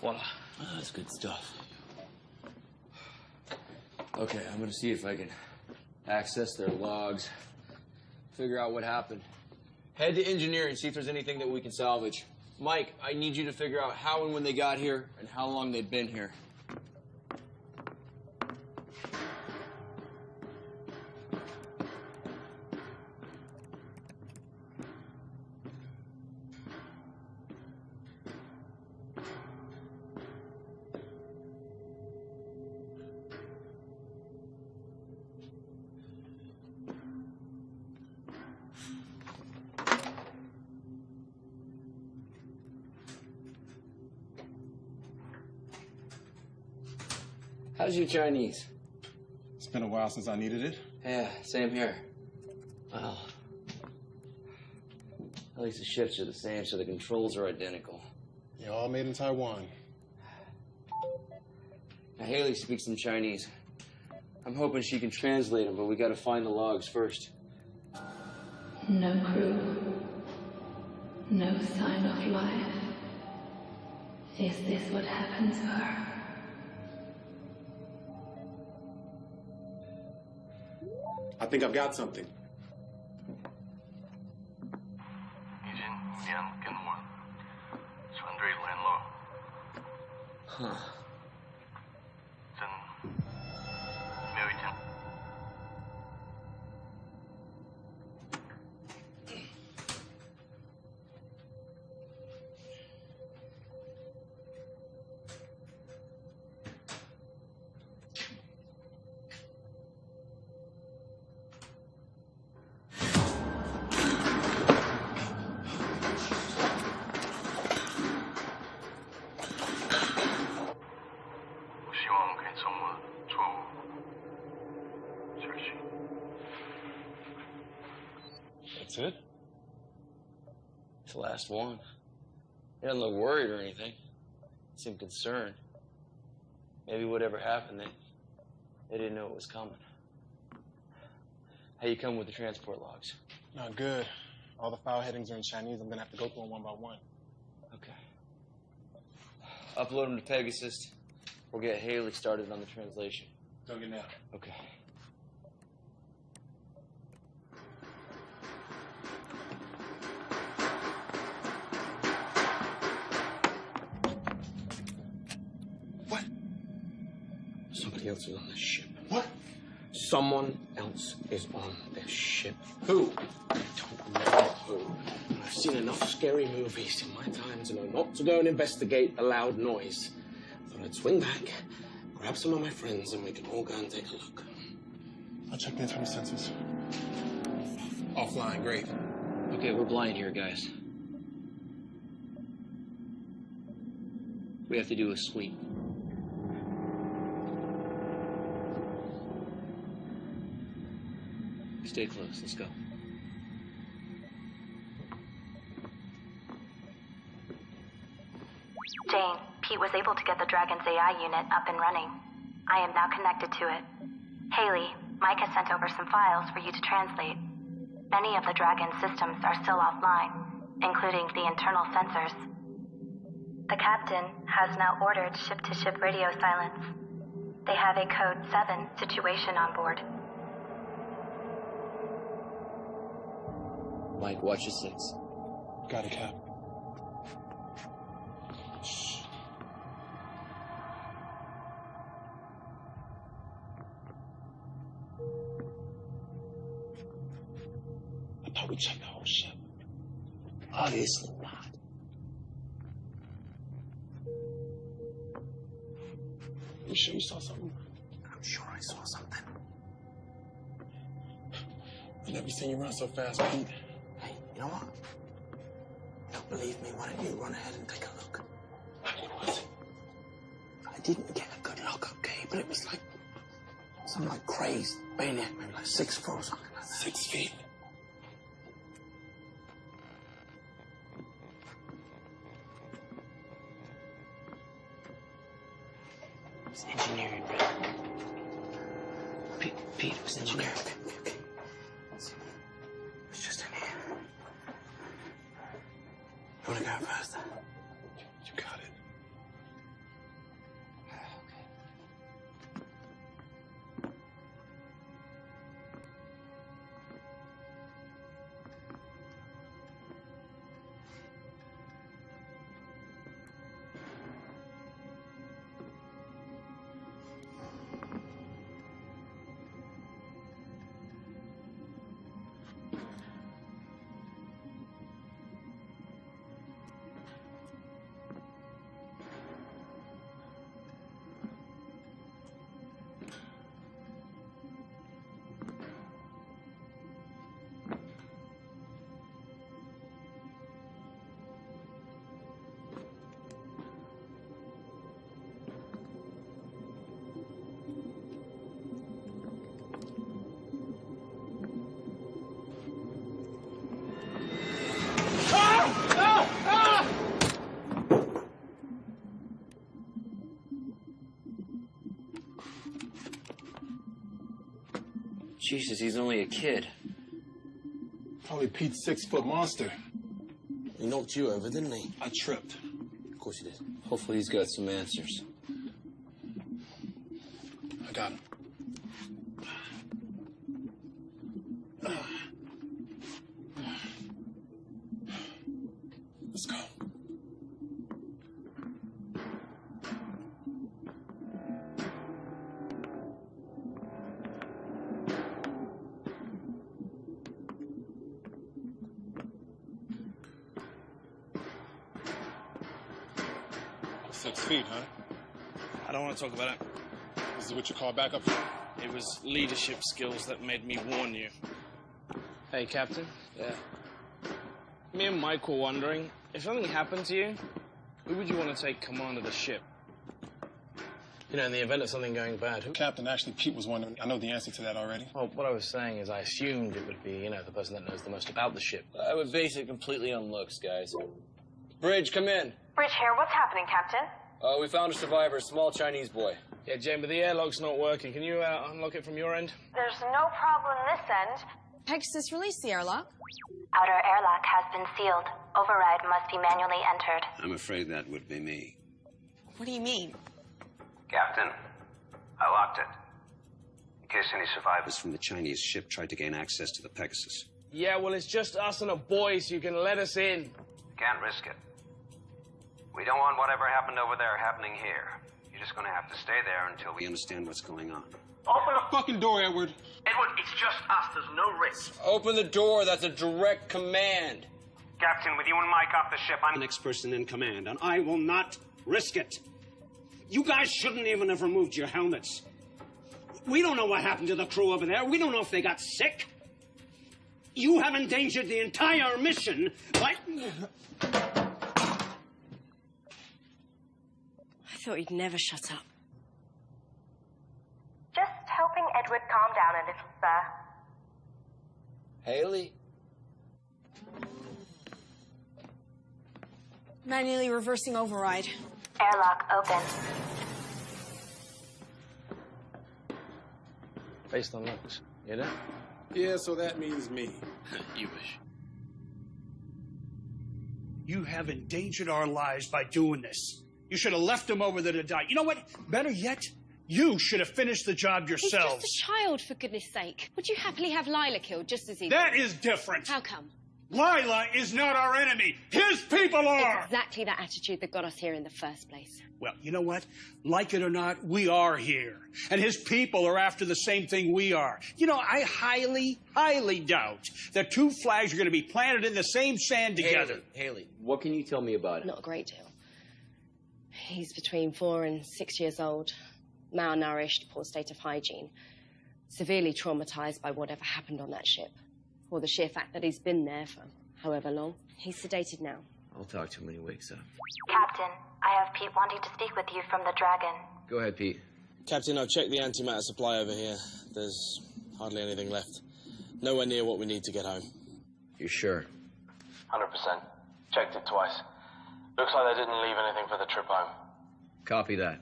Voila. That's good stuff. Okay, I'm gonna see if I can access their logs, figure out what happened. Head to engineering, see if there's anything that we can salvage. Mike, I need you to figure out how and when they got here and how long they've been here. How's your Chinese? It's been a while since I needed it. Yeah, same here. Well, at least the shifts are the same, so the controls are identical. You're all made in Taiwan. Now, Haley speaks some Chinese. I'm hoping she can translate them, but we gotta find the logs first. No crew. No sign of life. Is this what happened to her? I think I've got something. Huh. That's it? It's the last one. He doesn't look worried or anything. He seemed concerned. Maybe whatever happened, they didn't know it was coming. How you come with the transport logs? Not good. All the file headings are in Chinese. I'm gonna have to go through them one by one. Okay. Upload them to Pegasus. We'll get Haley started on the translation. Doing it now. Okay. Somebody else is on this ship. What? Someone else is on this ship. Who? I don't know who. I've seen enough scary movies in my time to know not to go and investigate the loud noise. I thought I'd swing back, grab some of my friends, and we can all go and take a look. I'll check the internal sensors. Offline, great. Okay, we're blind here, guys. We have to do a sweep. Stay close. Let's go. Jane, Pete was able to get the Dragon's AI unit up and running. I am now connected to it. Haley, Mike has sent over some files for you to translate. Many of the Dragon's systems are still offline, including the internal sensors. The captain has now ordered ship-to-ship radio silence. They have a Code 7 situation on board. Mike, watch your 6. Got it, Cap. I thought we checked the whole ship. Obviously not. You sure you saw something? I'm sure I saw something. I've never seen you run so fast, Pete. Hey, you know what? Don't believe me, why don't you run ahead and take a look? I didn't get a good look, okay? But it was like something like crazed maniac, maybe like 6 foot or something like that. 6 feet. It's engineering, right? Pete, it was engineering. Okay. It's just in here. You wanna go first? You got it. Jesus, he's only a kid. Probably Pete's 6-foot monster. He knocked you over, didn't he? I tripped. Of course he did. Hopefully he's got some answers. I got him. Let's go. Six feet, huh? I don't want to talk about it. This is what you call backup for? It was leadership skills that made me warn you. Hey, Captain. Yeah. Me and Mike were wondering, if something happened to you, who would you want to take command of the ship? You know, in the event of something going bad, who? Captain, actually, Pete was wondering. I know the answer to that already. Well, what I was saying is I assumed it would be, you know, the person that knows the most about the ship. I would base it completely on looks, guys. Bridge, come in. Bridge here. What's happening, Captain? We found a survivor, a small Chinese boy. Yeah, Jane, but the airlock's not working. Can you unlock it from your end? There's no problem this end. Pegasus, release the airlock. Outer airlock has been sealed. Override must be manually entered. I'm afraid that would be me. What do you mean? Captain, I locked it. In case any survivors From the Chinese ship tried to gain access to the Pegasus. Yeah, well, it's just us and a boy, so you can let us in. Can't risk it. We don't want whatever happened over there happening here. You're just gonna have to stay there until we understand what's going on. Open the fucking door, Edward. Edward, it's just us. There's no risk. Open the door. That's a direct command. Captain, with you and Mike off the ship, I'm The next person in command, and I will not risk it. You guys shouldn't even have removed your helmets. We don't know what happened to the crew over there. We don't know if they got sick. You have endangered the entire mission by... I thought he'd never shut up. Just helping Edward calm down a little, sir. Haley? Manually reversing override. Airlock open. Based on looks, you know? Yeah, so that means me. You wish. You have endangered our lives by doing this. You should have left them over there to die. You know what? Better yet, you should have finished the job yourselves. He's just a child, for goodness sake. Would you happily have Lila killed just as easily? That is different. How come? Lila is not our enemy. His people are. It's exactly that attitude that got us here in the first place. Well, you know what? Like it or not, we are here. And his people are after the same thing we are. You know, I highly, highly doubt that two flags are going to be planted in the same sand together. Haley, what can you tell me about it? Not a great deal. He's between 4 and 6 years old, malnourished, poor state of hygiene, severely traumatized by whatever happened on that ship, or the sheer fact that he's been there for however long. He's sedated now. I'll talk to him when he wakes up. Captain, I have Pete wanting to speak with you from the Dragon. Go ahead, Pete. Captain, I've checked the antimatter supply over here. There's hardly anything left. Nowhere near what we need to get home. You sure? 100%. Checked it twice. Looks like they didn't leave anything for the trip home. Copy that.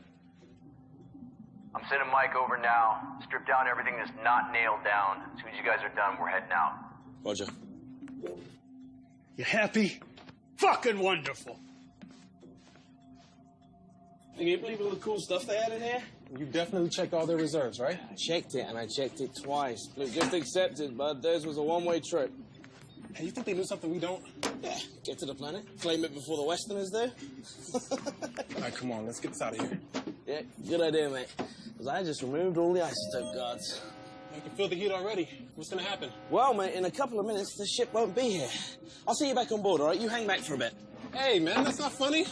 I'm sending Mike over now. Strip down everything that's not nailed down. As soon as you guys are done, we're heading out. Roger. You happy? Fucking wonderful. Can you believe all the cool stuff they had in here? You definitely checked all their reserves, right? I checked it, and I checked it twice. Look, just accept it, bud. Theirs was a one-way trip. Hey, you think they knew something we don't? Yeah, get to the planet, claim it before the Westerners do. All right, come on, let's get this out of here. Yeah, good idea, mate. Because I just removed all the isotope guards. You can feel the heat already. What's gonna happen? Well, mate, in a couple of minutes, the ship won't be here. I'll see you back on board, all right? You hang back for a bit. Hey, man, that's not funny.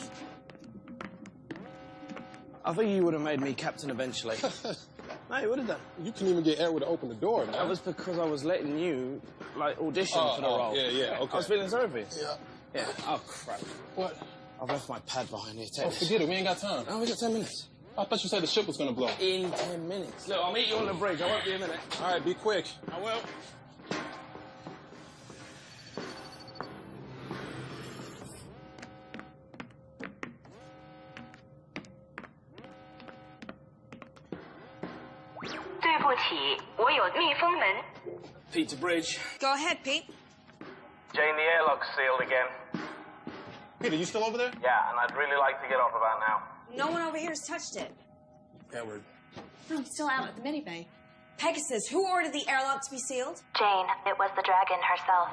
I think you would have made me captain eventually. No, you would have done. You couldn't even get Edward to open the door, man. That was because I was letting you, like, audition for the role. Yeah, okay. I was feeling sorry for you. Yeah. Yeah. Oh, crap. What? I've left my pad behind here. Take Oh, this. forget it. We ain't got time. Oh, we got 10 minutes. I thought you said the ship was gonna blow. In 10 minutes. Look, I'll meet you on the bridge. I won't be a minute. All right, be quick. I will. 不起，我有密封门。 Pete to bridge. Go ahead, Pete. Jane, the airlock's sealed again. Peter, you still over there? Yeah, and I'd really like to get off about now. No one over here has touched it. Edward. No, I'm still out at the medibay. Pegasus, who ordered the airlock to be sealed? Jane, it was the dragon herself.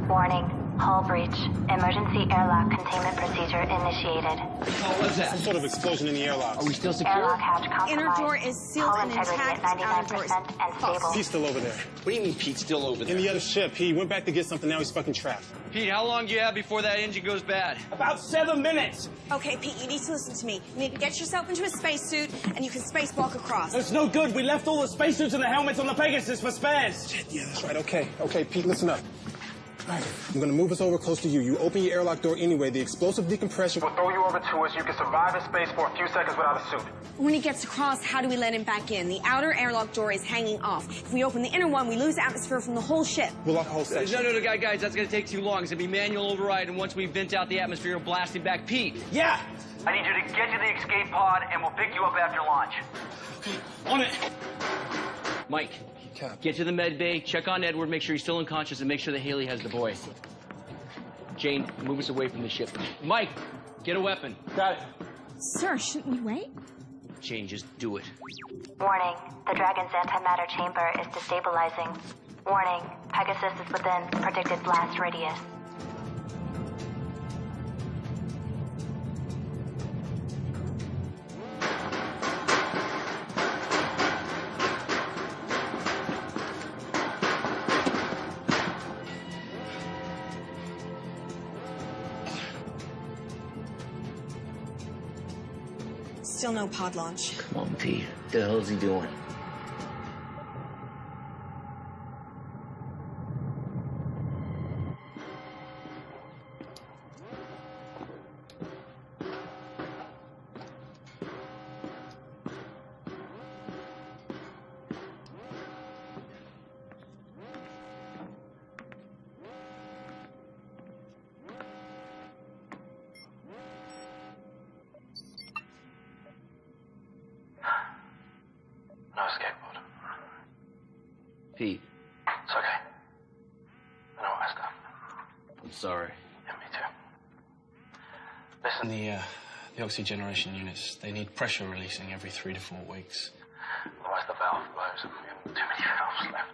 Warning, hull breach. Emergency airlock containment procedure initiated. What was that? Some sort of explosion in the airlock. Are we still Airlock hatch compromised. Inner door is sealed Hull and integrity intact. at Outer door is 99% and stable. Pete's still over there. What do you mean Pete's still over there? In the other ship. He went back to get something. Now he's fucking trapped. Pete, how long do you have before that engine goes bad? About 7 minutes. Okay, Pete, you need to listen to me. You need to get yourself into a spacesuit, and you can spacewalk across. It's no good. We left all the spacesuits and the helmets on the Pegasus for spares. Yeah, that's right. Okay, Pete, listen up. All right, I'm gonna move us over close to you. You open your airlock door anyway. The explosive decompression We'll throw you over to us. You can survive in space for a few seconds without a suit. When he gets across, how do we let him back in? The outer airlock door is hanging off. If we open the inner one, we lose atmosphere from the whole ship. We'll lock the whole section. No, guys, that's gonna take too long. It's gonna be manual override, and once we vent out the atmosphere, we'll blast him back. Pete! Yeah! I need you to get to the escape pod, and we'll pick you up after launch. On it. Mike, get to the med bay, check on Edward, make sure he's still unconscious, and make sure that Haley has the boy. Jane, move us away from the ship. Mike, get a weapon. Got it. Sir, shouldn't we wait? Jane, just do it. Warning, the dragon's antimatter chamber is destabilizing. Warning, Pegasus is within predicted blast radius. Still no pod launch. Come on, Pete. What the hell is he doing? No escape pod. Pete, It's okay. I know what I've done. I'm sorry. Yeah, me too. Listen, The oxygeneration units, they need pressure releasing every 3 to 4 weeks. otherwise the valve blows and we have too many valves left.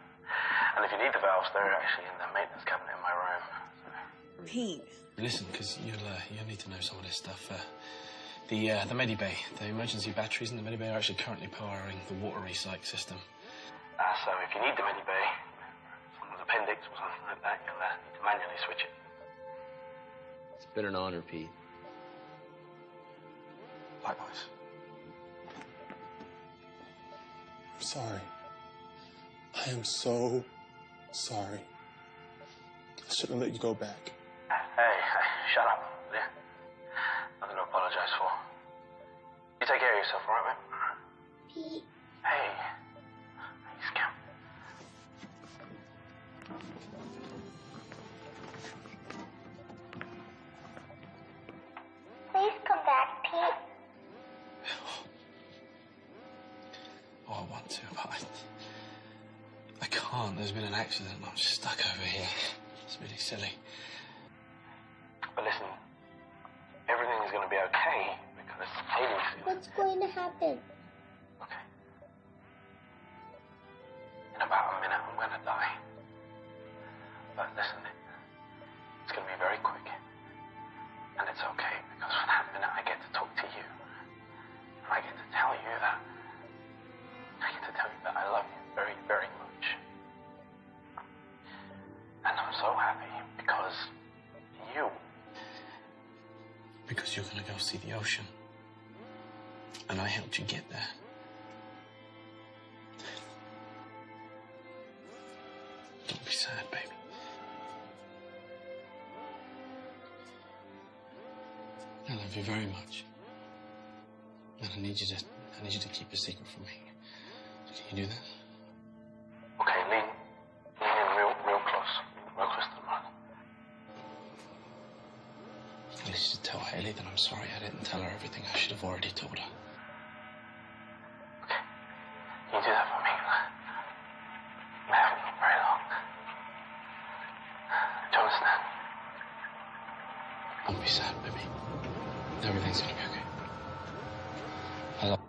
And if you need the valves, they're actually in the maintenance cabinet in my room. Pete. Listen, because you'll need to know some of this stuff. The medibay, the emergency batteries in the medibay are actually currently powering the water recycle system. So if you need the medibay, someone's appendix or something like that, you'll need to manually switch it. It's been an honor, Pete. Likewise. I'm sorry. I am so sorry. I shouldn't have let you go back. Hey, shut up, will you? Nothing to apologize for. You take care of yourself, all right, mate? Pete. Hey. Hey, Scamp. Please come back, Pete. Oh, I want to, but I can't. There's been an accident and I'm stuck over here. It's really silly. But listen, everything is going to be okay because Haley's... What's going to happen? Okay. In about a minute, I'm going to die. But listen, it's going to be very quick. And it's okay because for that minute, I get to talk to you. And I get to tell you that... I get to tell you that I love you very, very much. And I'm so happy because you... Because you're going to go see the ocean. And I helped you get there. Don't be sad, baby. I love you very much. And I need you to keep a secret from me. Can you do that? Okay, lean in real close to the mic. I need you to tell Haley that I'm sorry I didn't tell her everything I should have already told her. listening. Don't be sad, baby. Everything's gonna be okay. I love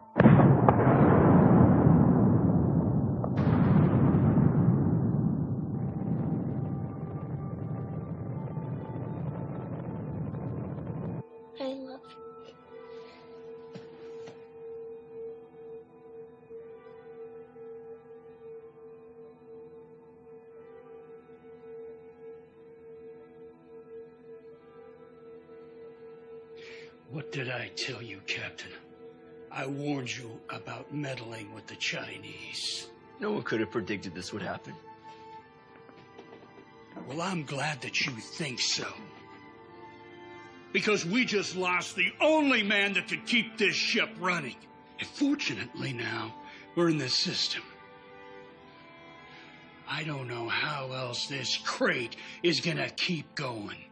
I love you. What did I tell you, Captain? I warned you about meddling with the Chinese. No one could have predicted this would happen. Well, I'm glad that you think so. Because we just lost the only man that could keep this ship running. And fortunately now, we're in the system. I don't know how else this crate is gonna keep going.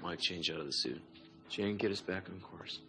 Mike, change out of the suit. Jane, get us back on course.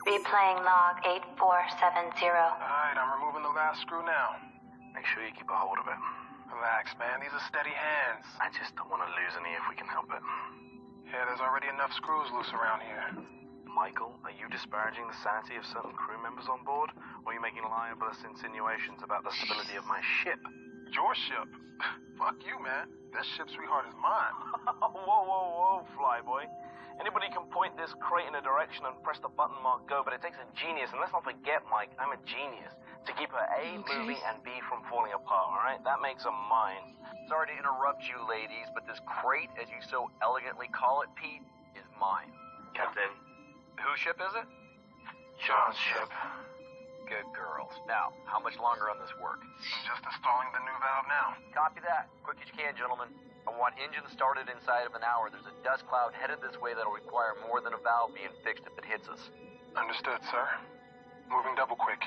Replaying log 8470. Alright, I'm removing the last screw now. Make sure you keep a hold of it. Relax, man. These are steady hands. I just don't want to lose any if we can help it. Yeah, there's already enough screws loose around here. Michael, are you disparaging the sanity of certain crew members on board? Or are you making libelous insinuations about the stability of my ship? Your ship? Fuck you, man. This ship, sweetheart, is mine. Whoa, flyboy. Anybody can point this crate in a direction and press the button marked go, but it takes a genius, and let's not forget, Mike, I'm a genius, to keep her A moving and B from falling apart, all right? That makes her mine. Sorry to interrupt you, ladies, but this crate, as you so elegantly call it, Pete, is mine. Captain, whose ship is it? John's ship. Good girls. Now, how much longer on this work? I'm just installing the new valve now. Copy that. Quick as you can, gentlemen. I want engines started inside of an hour. There's a dust cloud headed this way that'll require more than a valve being fixed if it hits us. Understood, sir. Moving double quick.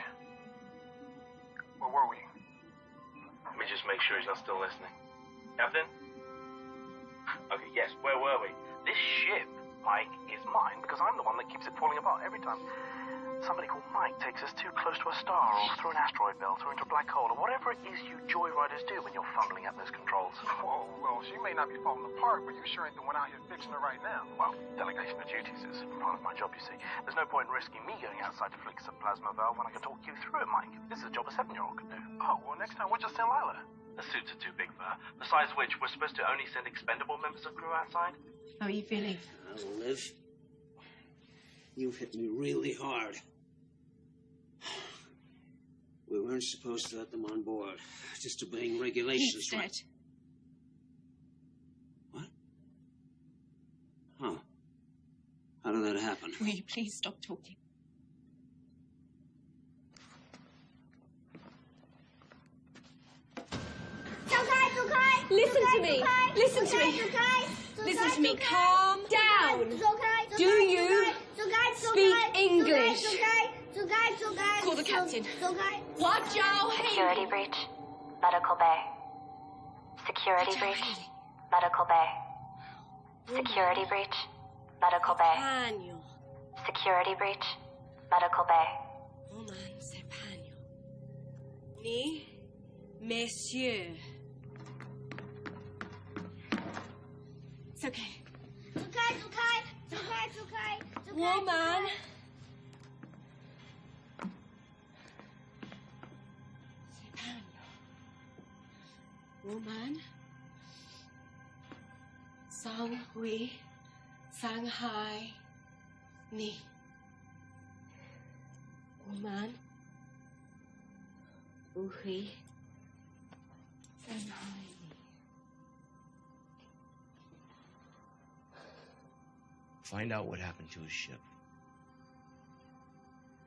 Where were we? Let me just make sure he's not still listening. Captain? Okay, yes, where were we? This ship, Mike, is mine because I'm the one that keeps it falling apart every time somebody called Mike takes us too close to a star or through an asteroid belt or into a black hole or whatever it is you joyriders do when you're fumbling at those controls. Whoa, well, she may not be falling apart, but you sure ain't the one out here fixing her right now. Well, delegation of duties is part of my job, you see. There's no point in risking me going outside to fix a plasma valve when I can talk you through it, Mike. This is a job a 7-year-old could do. Oh, well, next time we'll just send Lila. The suits are too big for her. Besides which, we're supposed to only send expendable members of crew outside. How are you feeling? Liv, you've hit me really hard. We weren't supposed to let them on board. Just obeying regulations. He's dead. What? Huh. How did that happen? Will you please stop talking? Listen to me. Listen to me. Listen to me. Calm down. Do you speak English? Call the captain. Watch out! Security breach. Medical bay. Security breach. Medical bay. Security breach. Medical bay. Security breach. Medical bay. Woman, c'est Pagno. Ni, messieurs. It's okay. Woman. Woman. Sang Hui. Sang Hai. Me. Woman. Uhi. Find out what happened to his ship.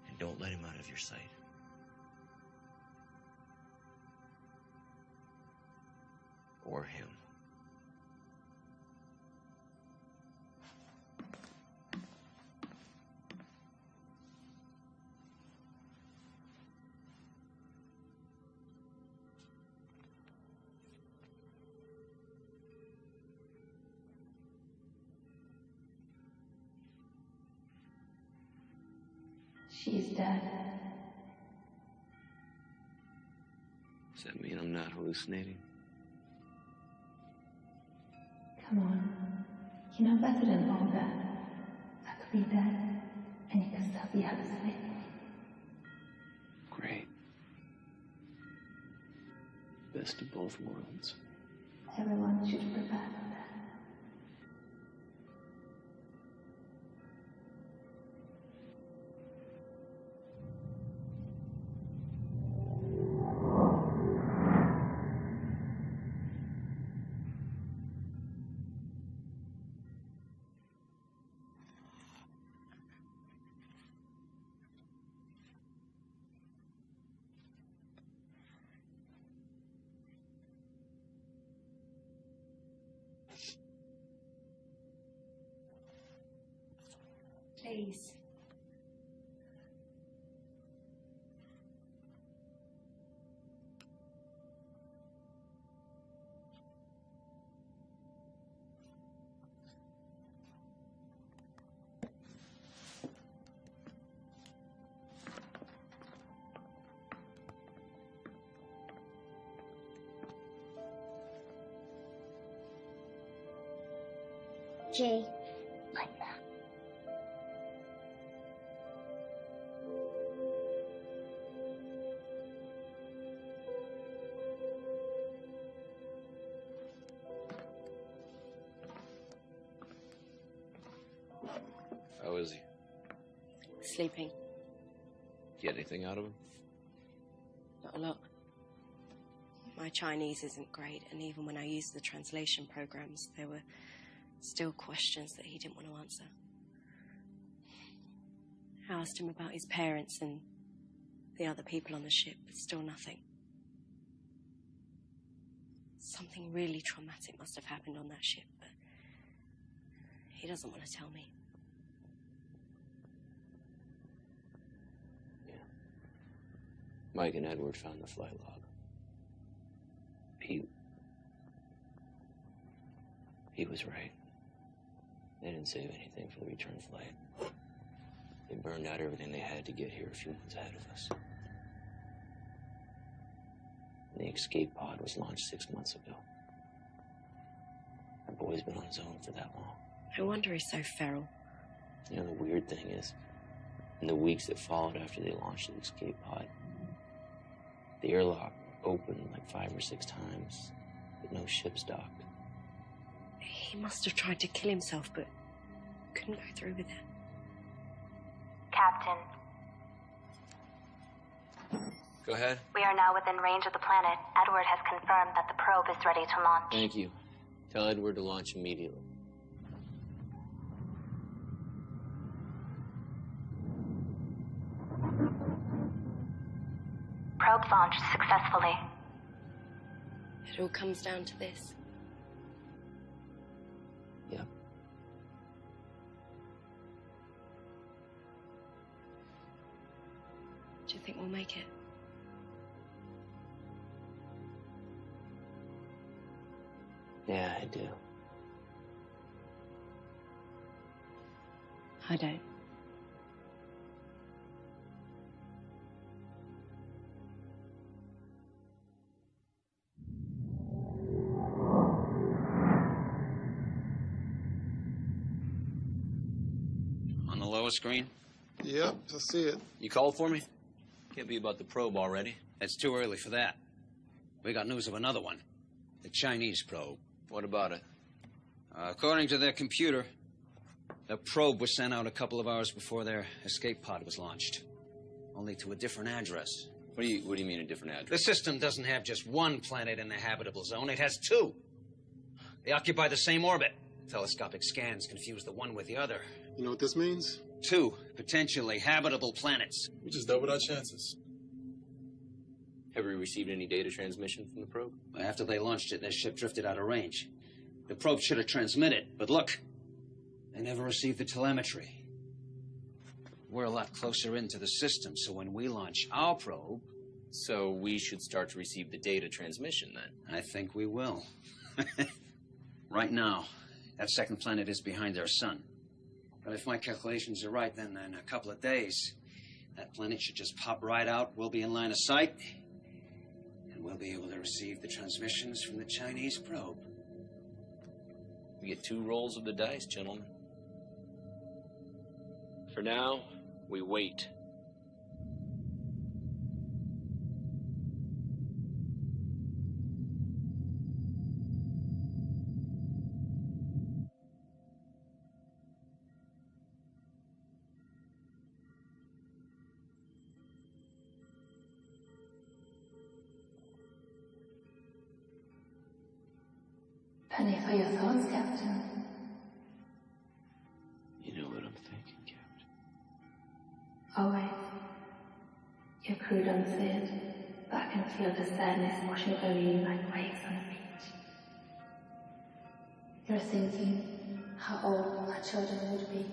And don't let him out of your sight. Or him. She's dead. Does that mean I'm not hallucinating? Come on. You know better than all that. I could be dead, and you can still be hallucinating. Great. Best of both worlds. Everyone should prepare for that. Please. Jay. How is he? Sleeping. Get anything out of him? Not a lot. My Chinese isn't great, and even when I used the translation programs, there were still questions that he didn't want to answer. I asked him about his parents and the other people on the ship, but still nothing. Something really traumatic must have happened on that ship, but he doesn't want to tell me. Mike and Edward found the flight log. He was right. They didn't save anything for the return flight. They burned out everything they had to get here a few months ahead of us. And the escape pod was launched 6 months ago. Our boy's been on his own for that long. No wonder he's so feral. You know, the weird thing is, in the weeks that followed after they launched the escape pod, the airlock opened like 5 or 6 times, but no ships docked. He must have tried to kill himself, but couldn't go through with it. Captain, Go ahead. we are now within range of the planet. Edward has confirmed that the probe is ready to launch. Thank you. Tell Edward to launch immediately. Probe launched successfully. It all comes down to this. Yep. Do you think we'll make it? Yeah, I do. I don't. On the lower screen? Yep, I see it. You called for me? Can't be about the probe already. It's too early for that. We got news of another one. The Chinese probe. What about it? According to their computer, The probe was sent out a couple of hours before their escape pod was launched. Only to a different address. What do you mean a different address? The system doesn't have just one planet in the habitable zone. It has two. They occupy the same orbit. Telescopic scans confuse the one with the other. You know what this means? Two potentially habitable planets. We just doubled our chances. Have we received any data transmission from the probe? After they launched it, their ship drifted out of range. The probe should have transmitted, but look, they never received the telemetry. We're a lot closer into the system, so when we launch our probe... So we should start to receive the data transmission, then? I think we will. Right now, that second planet is behind our sun. But if my calculations are right, then in a couple of days, that planet should just pop right out. We'll be in line of sight, and we'll be able to receive the transmissions from the Chinese probe. We get 2 rolls of the dice, gentlemen. For now, we wait. Penny for your thoughts, Captain. You know what I'm thinking, Captain. Always. Your crew don't see it, but I can feel the sadness washing over you like waves on a beach. You're thinking how old our children would be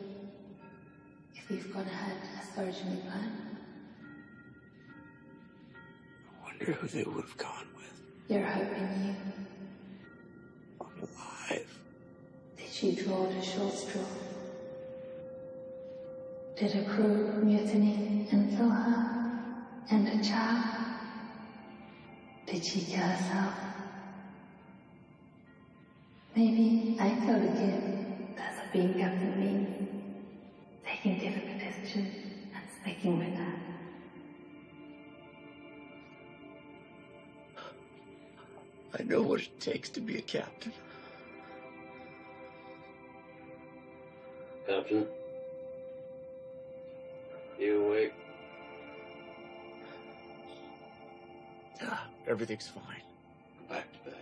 if we've gone ahead as originally planned. I wonder who they would have gone with. You're hoping you. Alive. Did you draw the short straw? Did the crew mutiny and kill her and the child? Did she kill herself? Maybe I killed a kid. That's what being captain means. Taking difficult decisions and sticking with that. I know what it takes to be a captain. Captain? You awake? Yeah, everything's fine. Go back to bed.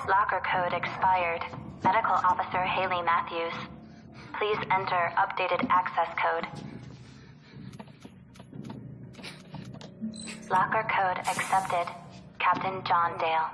Locker code expired. Medical Officer Haley Matthews. Please enter updated access code. Locker code accepted. Captain John Dale.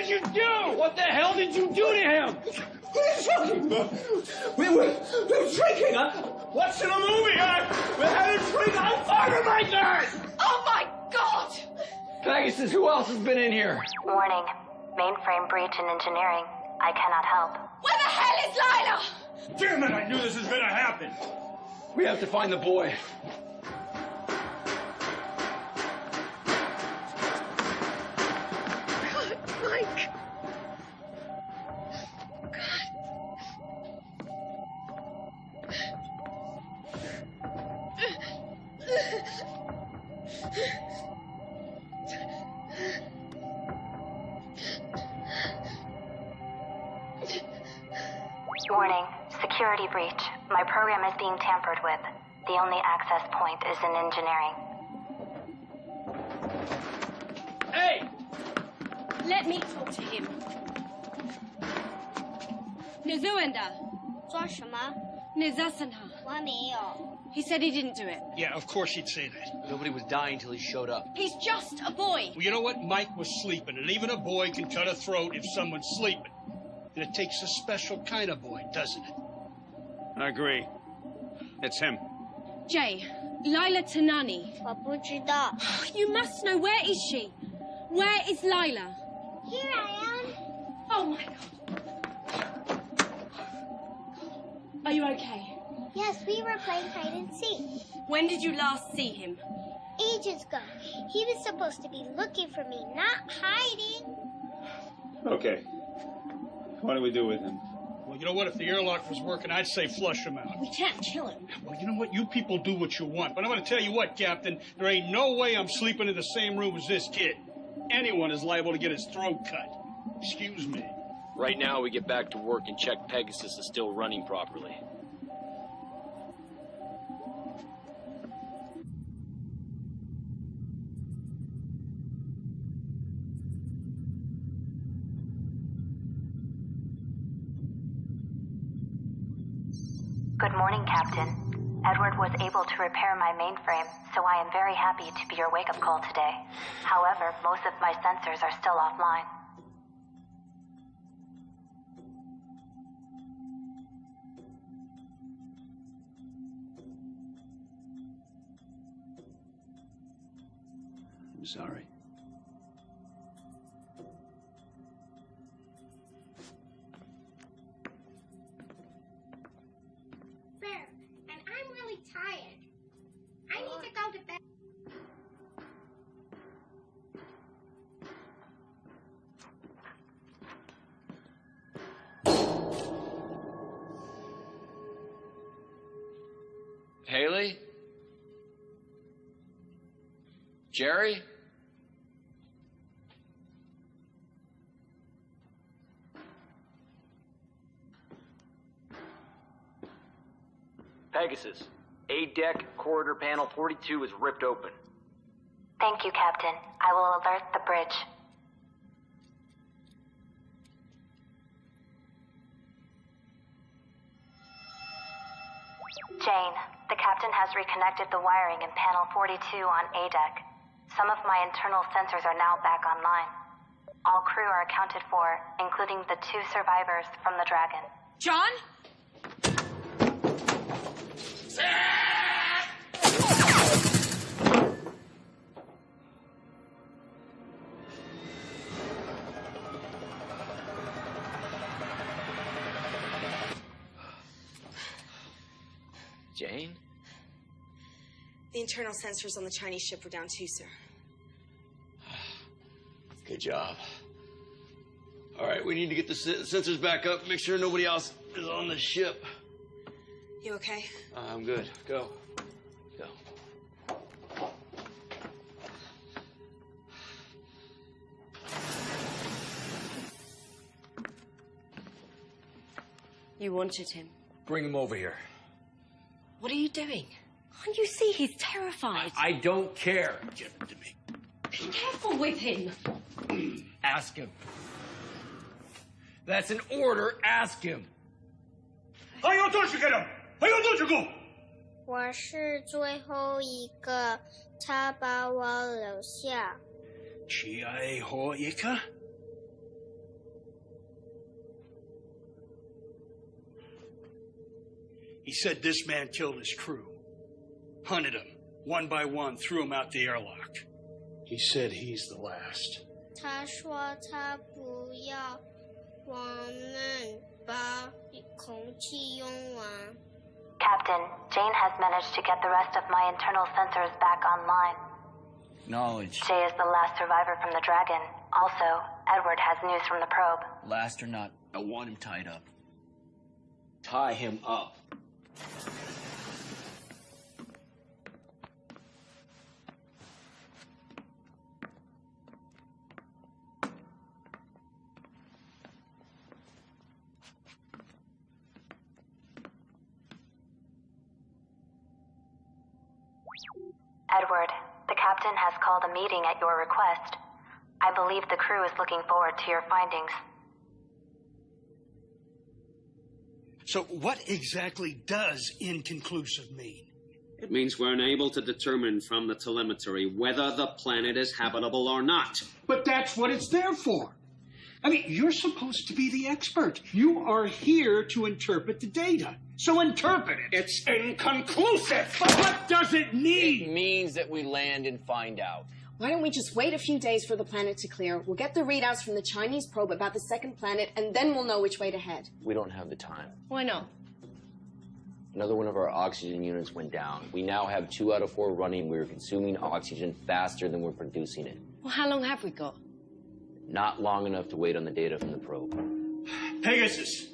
did you do? What the hell did you do to him? We were drinking, watching a movie, we had a drink, I fired my gun! Oh my God! Pegasus, who else has been in here? Warning. Mainframe breach in engineering. I cannot help. Where the hell is Lila? Damn it, I knew this was gonna happen. We have to find the boy. Mike. Warning. Security breach. My program is being tampered with. The only access point is in engineering. Hey! Let me talk to him. Nazuenda. 做什么？ Nizasanha. 我还没有。 He said he didn't do it. Yeah, of course he'd say that. Nobody was dying till he showed up. He's just a boy. Well, you know what? Mike was sleeping, and even a boy can cut a throat if someone's sleeping. And it takes a special kind of boy, doesn't it? I agree. It's him. Jay, Lila Tanani. 我不知道。 You must know. Where is she? Where is Lila? Here I am. Oh my God. Are you okay? Yes, we were playing hide and seek. When did you last see him? Ages ago. He was supposed to be looking for me, not hiding. Okay. What do we do with him? Well, you know what? If the airlock was working, I'd say flush him out. We can't kill him. Well, you know what? You people do what you want. But I'm going to tell you what, Captain. There ain't no way I'm sleeping in the same room as this kid. Anyone is liable to get his throat cut. Excuse me. Right now, we get back to work and check Pegasus is still running properly. Good morning, Captain. Edward was able to repair my mainframe, so I am very happy to be your wake-up call today. However, most of my sensors are still offline. I'm sorry. Fair, and I'm really tired. I need to go to bed. Haley? Jerry? Pegasus, A-deck corridor panel 42 is ripped open. Thank you, Captain. I will alert the bridge. Jane, the captain has reconnected the wiring in panel 42 on A-deck. Some of my internal sensors are now back online. All crew are accounted for, including the 2 survivors from the Dragon. John? Jane? The internal sensors on the Chinese ship were down too, sir. Good job. All right, we need to get the sensors back up, make sure nobody else is on the ship. You okay? I'm good. Go. Go. You wanted him. Bring him over here. What are you doing? Can't you see he's terrified? I don't care. Give it to me. Be careful with him. Ask him. That's an order. Ask him. 还有多少个人？还有多少个？我是最后一个，他把我留下。最后一个？ He said this man killed his crew. Hunted them, one by one, threw them out the airlock. He said he's the last. 他说他不要我们把空气用完。 Captain, Jane has managed to get the rest of my internal sensors back online. Knowledge. Jay is the last survivor from the Dragon. Also, Edward has news from the probe. Last or not, I want him tied up. Tie him up. Edward, the captain has called a meeting at your request. I believe the crew is looking forward to your findings. So what exactly does inconclusive mean? It means we're unable to determine from the telemetry whether the planet is habitable or not. But that's what it's there for. I mean, you're supposed to be the expert. You are here to interpret the data. So interpret it. It's inconclusive. But what does it mean? It means that we land and find out. Why don't we just wait a few days for the planet to clear? We'll get the readouts from the Chinese probe about the second planet, and then we'll know which way to head. We don't have the time. Why not? Another one of our oxygen units went down. We now have 2 out of 4 running. We're consuming oxygen faster than we're producing it. Well, how long have we got? Not long enough to wait on the data from the probe. Pegasus.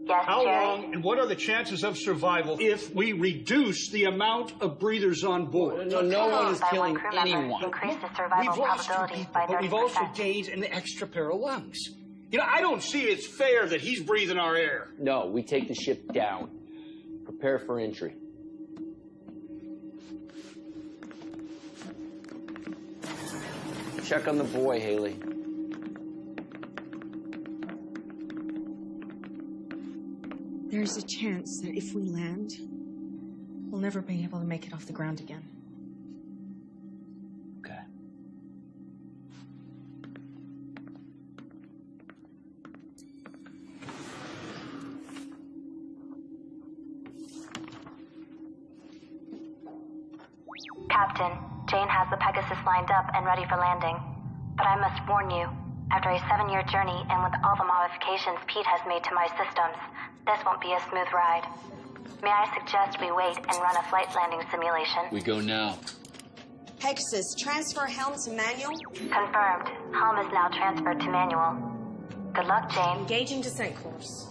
Yes, How Jerry? long and what are the chances of survival if we reduce the amount of breathers on board? No one is By killing one crew member anyone. increase the survival We've lost 2 probability people, by but 30%. we've also gained an extra pair of lungs. You know, I don't see it's fair that he's breathing our air. No, we take the ship down. Prepare for entry. Check on the boy, Haley. There's a chance that if we land, we'll never be able to make it off the ground again. Okay. Captain, Jane has the Pegasus lined up and ready for landing. But I must warn you, after a 7-year journey and with all the modifications Pete has made to my systems, this won't be a smooth ride. May I suggest we wait and run a flight landing simulation? We go now. Pegasus, transfer helm to manual. Confirmed. Helm is now transferred to manual. Good luck, Jane. Engaging descent course.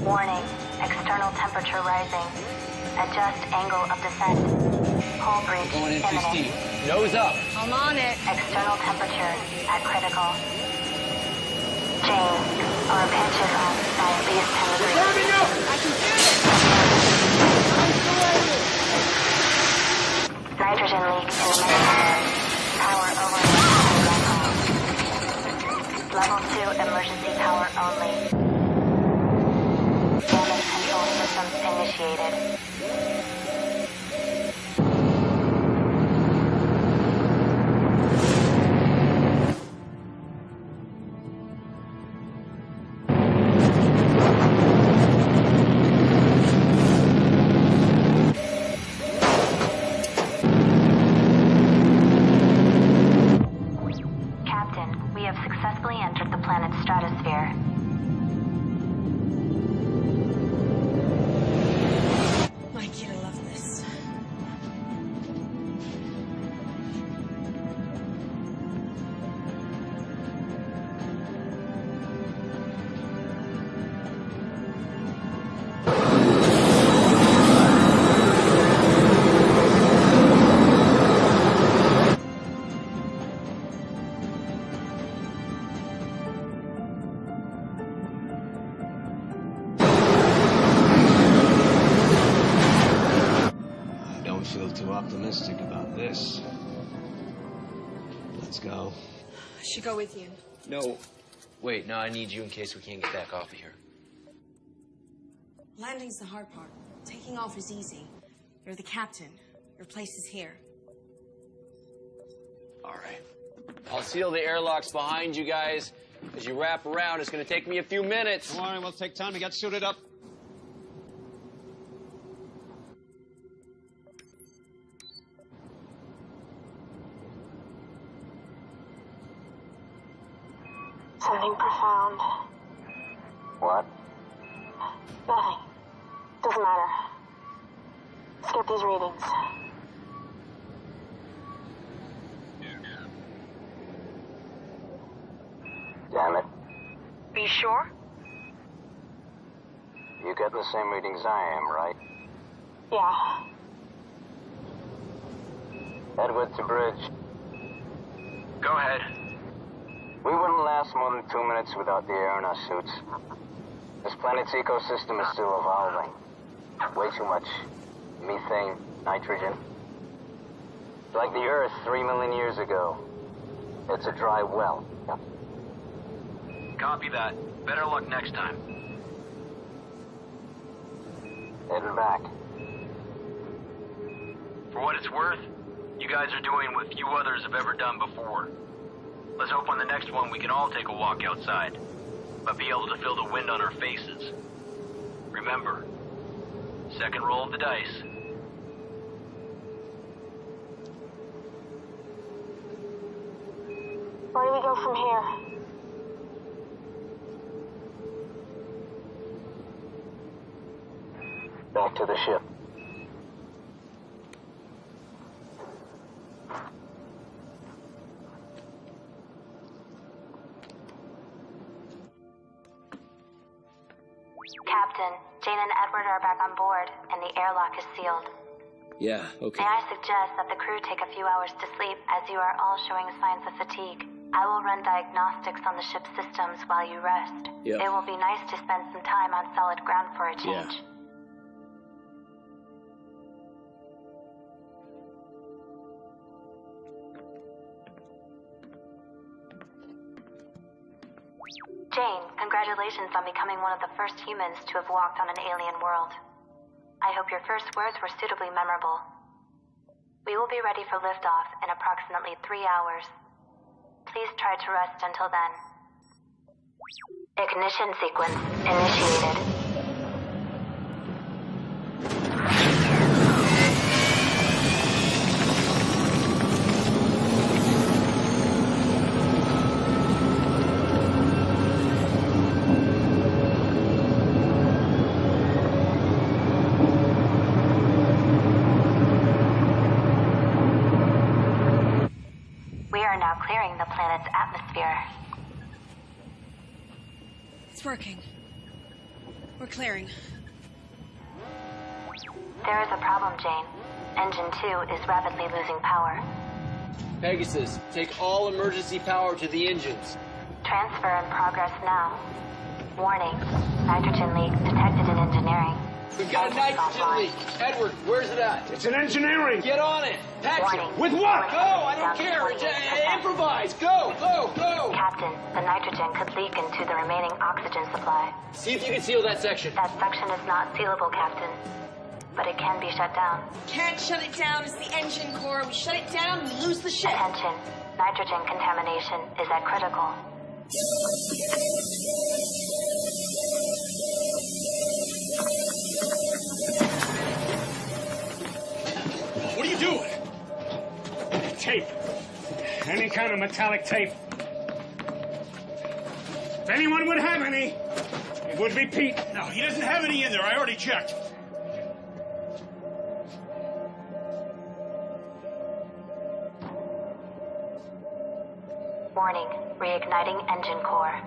Warning. External temperature rising. Adjust angle of descent. Hull breach Going in too imminent. steep. Nose up. I'm on it. External temperature at critical. Jane, our pitch is on by at least 10 degrees. I can feel it. Nitrogen leak in the main engine. Power over. Level 2 emergency power only. Damage control systems initiated. Captain, we have successfully entered the planet's stratosphere. Mikey, I love this. I don't feel too optimistic about this. Let's go. I should go with you. No. Wait, no, I need you in case we can't get back off of here. Landing's the hard part. Taking off is easy. You're the captain. Your place is here. All right. I'll seal the airlocks behind you guys. As you wrap around, it's going to take me a few minutes. Don't worry, we'll take time to get suited up. Something profound. What? Nothing. Doesn't matter. Skip these readings. Damn it. Are you sure? You get the same readings I am, right? Yeah. Edward to bridge. Go ahead. We wouldn't last more than 2 minutes without the air in our suits. This planet's ecosystem is still evolving. Way too much methane, nitrogen. Like the Earth 3 million years ago. It's a dry well. Copy that. Better luck next time. Heading back. For what it's worth, you guys are doing what few others have ever done before. Let's hope on the next one we can all take a walk outside, but be able to feel the wind on our faces. Remember, second roll of the dice. Where do we go from here? Back to the ship. Captain, Jane and Edward are back on board, and the airlock is sealed. Yeah, okay. May I suggest that the crew take a few hours to sleep, as you are all showing signs of fatigue. I will run diagnostics on the ship's systems while you rest. Yep. It will be nice to spend some time on solid ground for a change. Yeah. Jane, congratulations on becoming one of the first humans to have walked on an alien world. I hope your first words were suitably memorable. We will be ready for liftoff in approximately 3 hours. Please try to rest until then. Ignition sequence initiated. Clearing the planet's atmosphere. It's working. We're clearing. There is a problem, Jane. Engine 2 is rapidly losing power. Pegasus, take all emergency power to the engines. Transfer in progress now. Warning. Nitrogen leak detected in engineering. We've got a nitrogen leak. Edward, where's it at? It's in engineering. Get on it. Patrick. With what? Go. I don't care. Improvise. Go. Captain, the nitrogen could leak into the remaining oxygen supply. See if you can seal that section. That section is not sealable, Captain. But it can be shut down. Can't shut it down. It's the engine core. We shut it down, we lose the ship. Attention. Nitrogen contamination is at critical. What are you doing? Tape. Any kind of metallic tape. If anyone would have any, it would be Pete. No, he doesn't have any in there. I already checked. Warning. Reigniting engine core.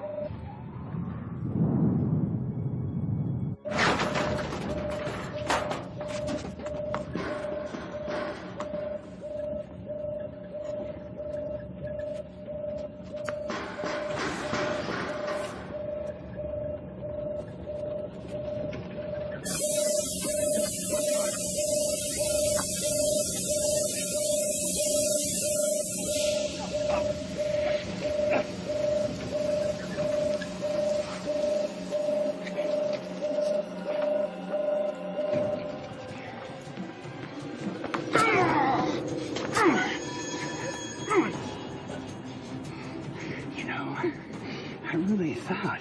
thought.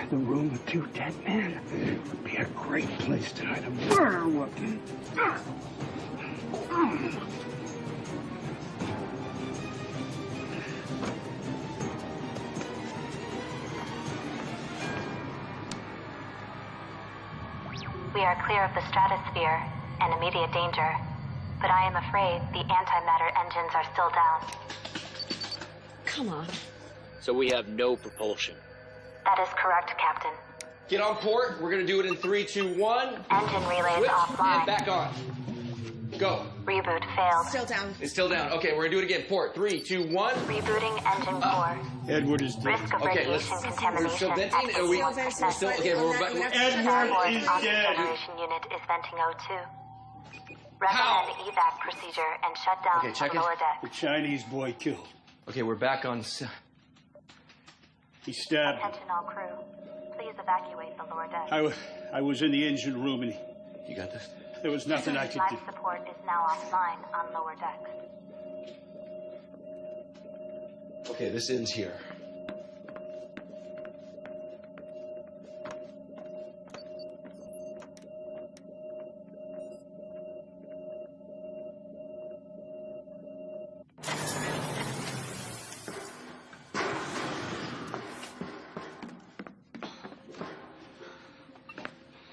The room with 2 dead men would be a great place to hide a murder weapon. We are clear of the stratosphere and immediate danger, but I am afraid the antimatter engines are still down. Come on. So we have no propulsion. That is correct, Captain. Get on port. We're gonna do it in 3, 2, 1. Engine relays Switch offline. and back on. Go. Reboot failed. Still down. It's still down. Okay, we're gonna do it again. Port. 3, 2, 1. Rebooting engine core. Edward is dead. Risk of Okay, radiation we're contamination still venting. at Are we? 51%. We're still okay. We're back. Edward is dead. Generation unit is venting O2. Recommend evac procedure and shut down Okay, check the it. lower deck. The Chinese boy killed. Okay, we're back on. He stabbed. Attention all crew. Please evacuate the lower deck. I was in the engine room and You got this? there was nothing I could do. Life support is now offline on lower decks. Okay, this ends here.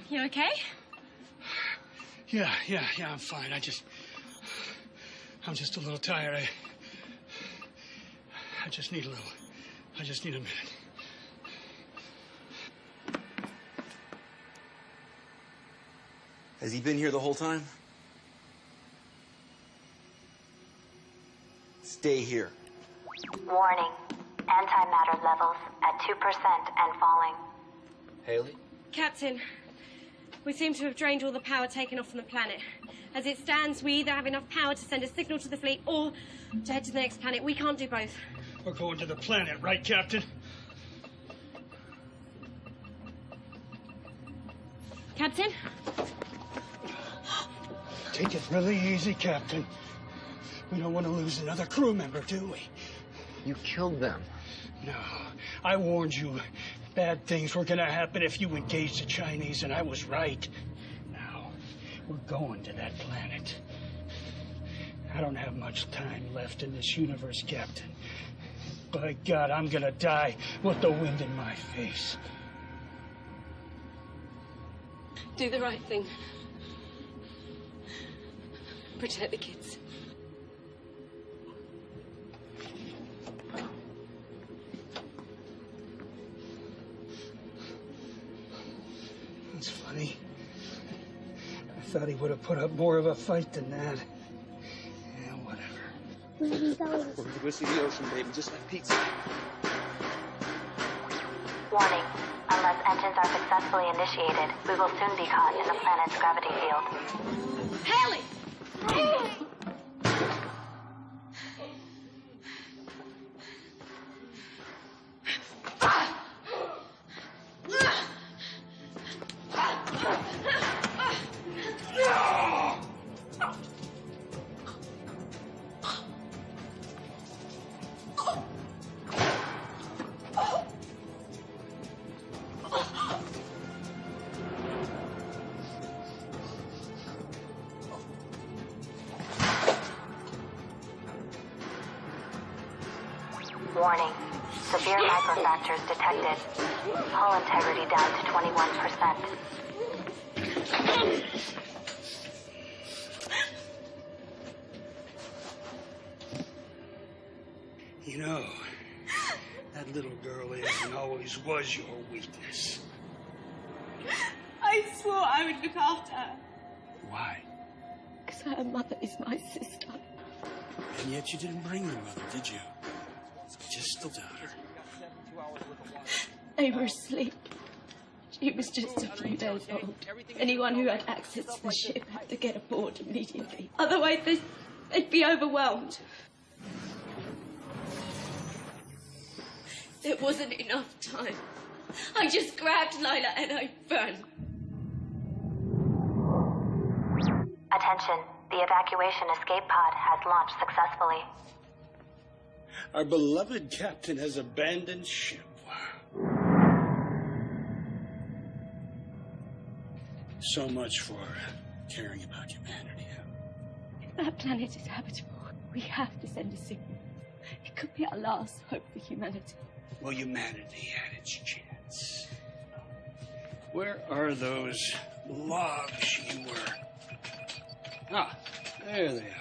You okay? Yeah, I'm fine. I'm just a little tired. I just need a minute. Has he been here the whole time? Stay here. Warning. Antimatter levels at 2% and falling. Haley? Captain, we seem to have drained all the power taken off from the planet. As it stands, we either have enough power to send a signal to the fleet or to head to the next planet. We can't do both. We're going to the planet, right, Captain? Captain? Take it really easy, Captain. We don't want to lose another crew member, do we? You killed them. No, I warned you. Bad things were gonna happen if you engaged the Chinese, and I was right. Now, we're going to that planet. I don't have much time left in this universe, Captain. By God, I'm gonna die with the wind in my face. Do the right thing. Protect the kids. It's funny. I thought he would have put up more of a fight than that. Yeah, whatever. We're gonna go see the ocean, baby, just like Pete said. Warning. Unless engines are successfully initiated, we will soon be caught in the planet's gravity field. Haley! Warning. Severe hyperfractures detected. Hull integrity down to 21%. You know, that little girl is and always was your weakness. I swore I would look after her. Why? Because her mother is my sister. And yet you didn't bring your mother, did you? Just the daughter. They were asleep. She was just a few days old. Anyone who had access to the ship had to get aboard immediately. Otherwise, they'd be overwhelmed. There wasn't enough time. I just grabbed Lila and I ran. Attention. The evacuation escape pod has launched successfully. Our beloved captain has abandoned ship. So much for caring about humanity. If that planet is habitable, we have to send a signal. It could be our last hope for humanity. Well, humanity had its chance. Where are those logs you were? Ah, there they are.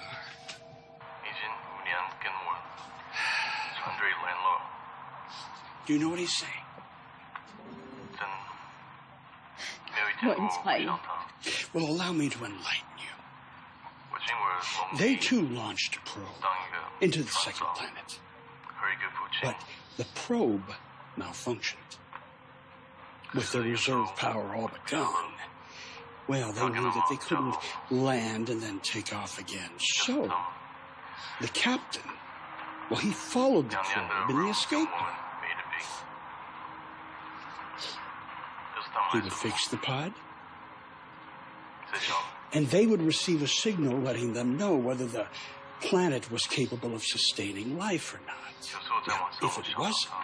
Do you know what he's saying? Not entirely. Well, allow me to enlighten you. They too launched a probe into the second planet. But the probe malfunctioned. With their reserve power all but gone, well, they knew that they couldn't land and then take off again. So, the captain, well, he followed the probe in the escape pod. He would fix the pod, and they would receive a signal letting them know whether the planet was capable of sustaining life or not. Now, if it wasn't,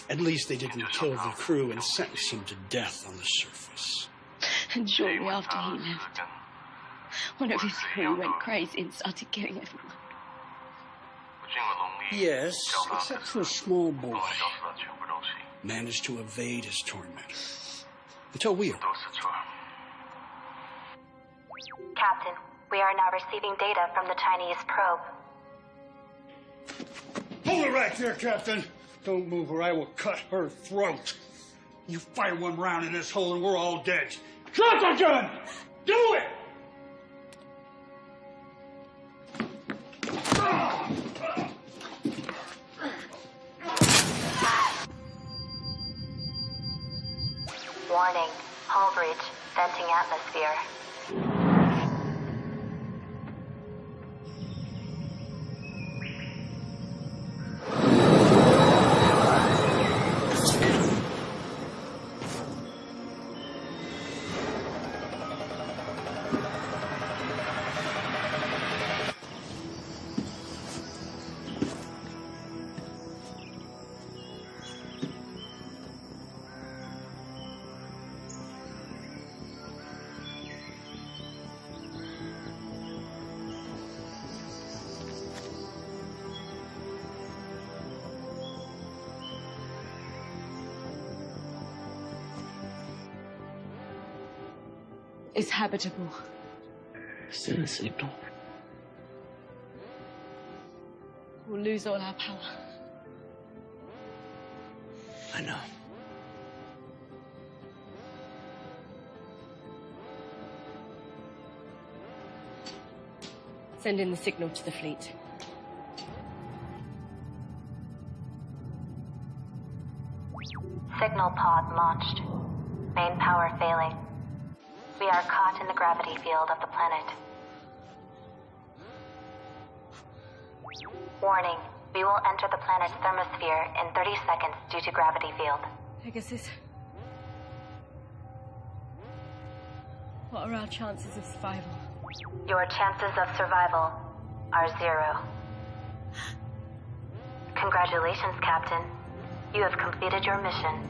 at least they didn't kill the crew and sentence them to death on the surface. And shortly after he left, one of his crew went crazy and started killing everyone. Yes, except for a small boy. Managed to evade his tormentor. Until we arrived. Captain, we are now receiving data from the Chinese probe. Hold it right there, Captain. Don't move or I will cut her throat. You fire one round in this hole and we're all dead. Drop the gun! Do it! Warning, hull breach, venting atmosphere. It's habitable. Send a signal. We'll lose all our power. I know. Send in the signal to the fleet. Signal pod launched. Main power failing. We are caught in the gravity field of the planet. Warning, we will enter the planet's thermosphere in 30 seconds due to gravity field. Pegasus. What are our chances of survival? Your chances of survival are 0. Congratulations, Captain. You have completed your mission.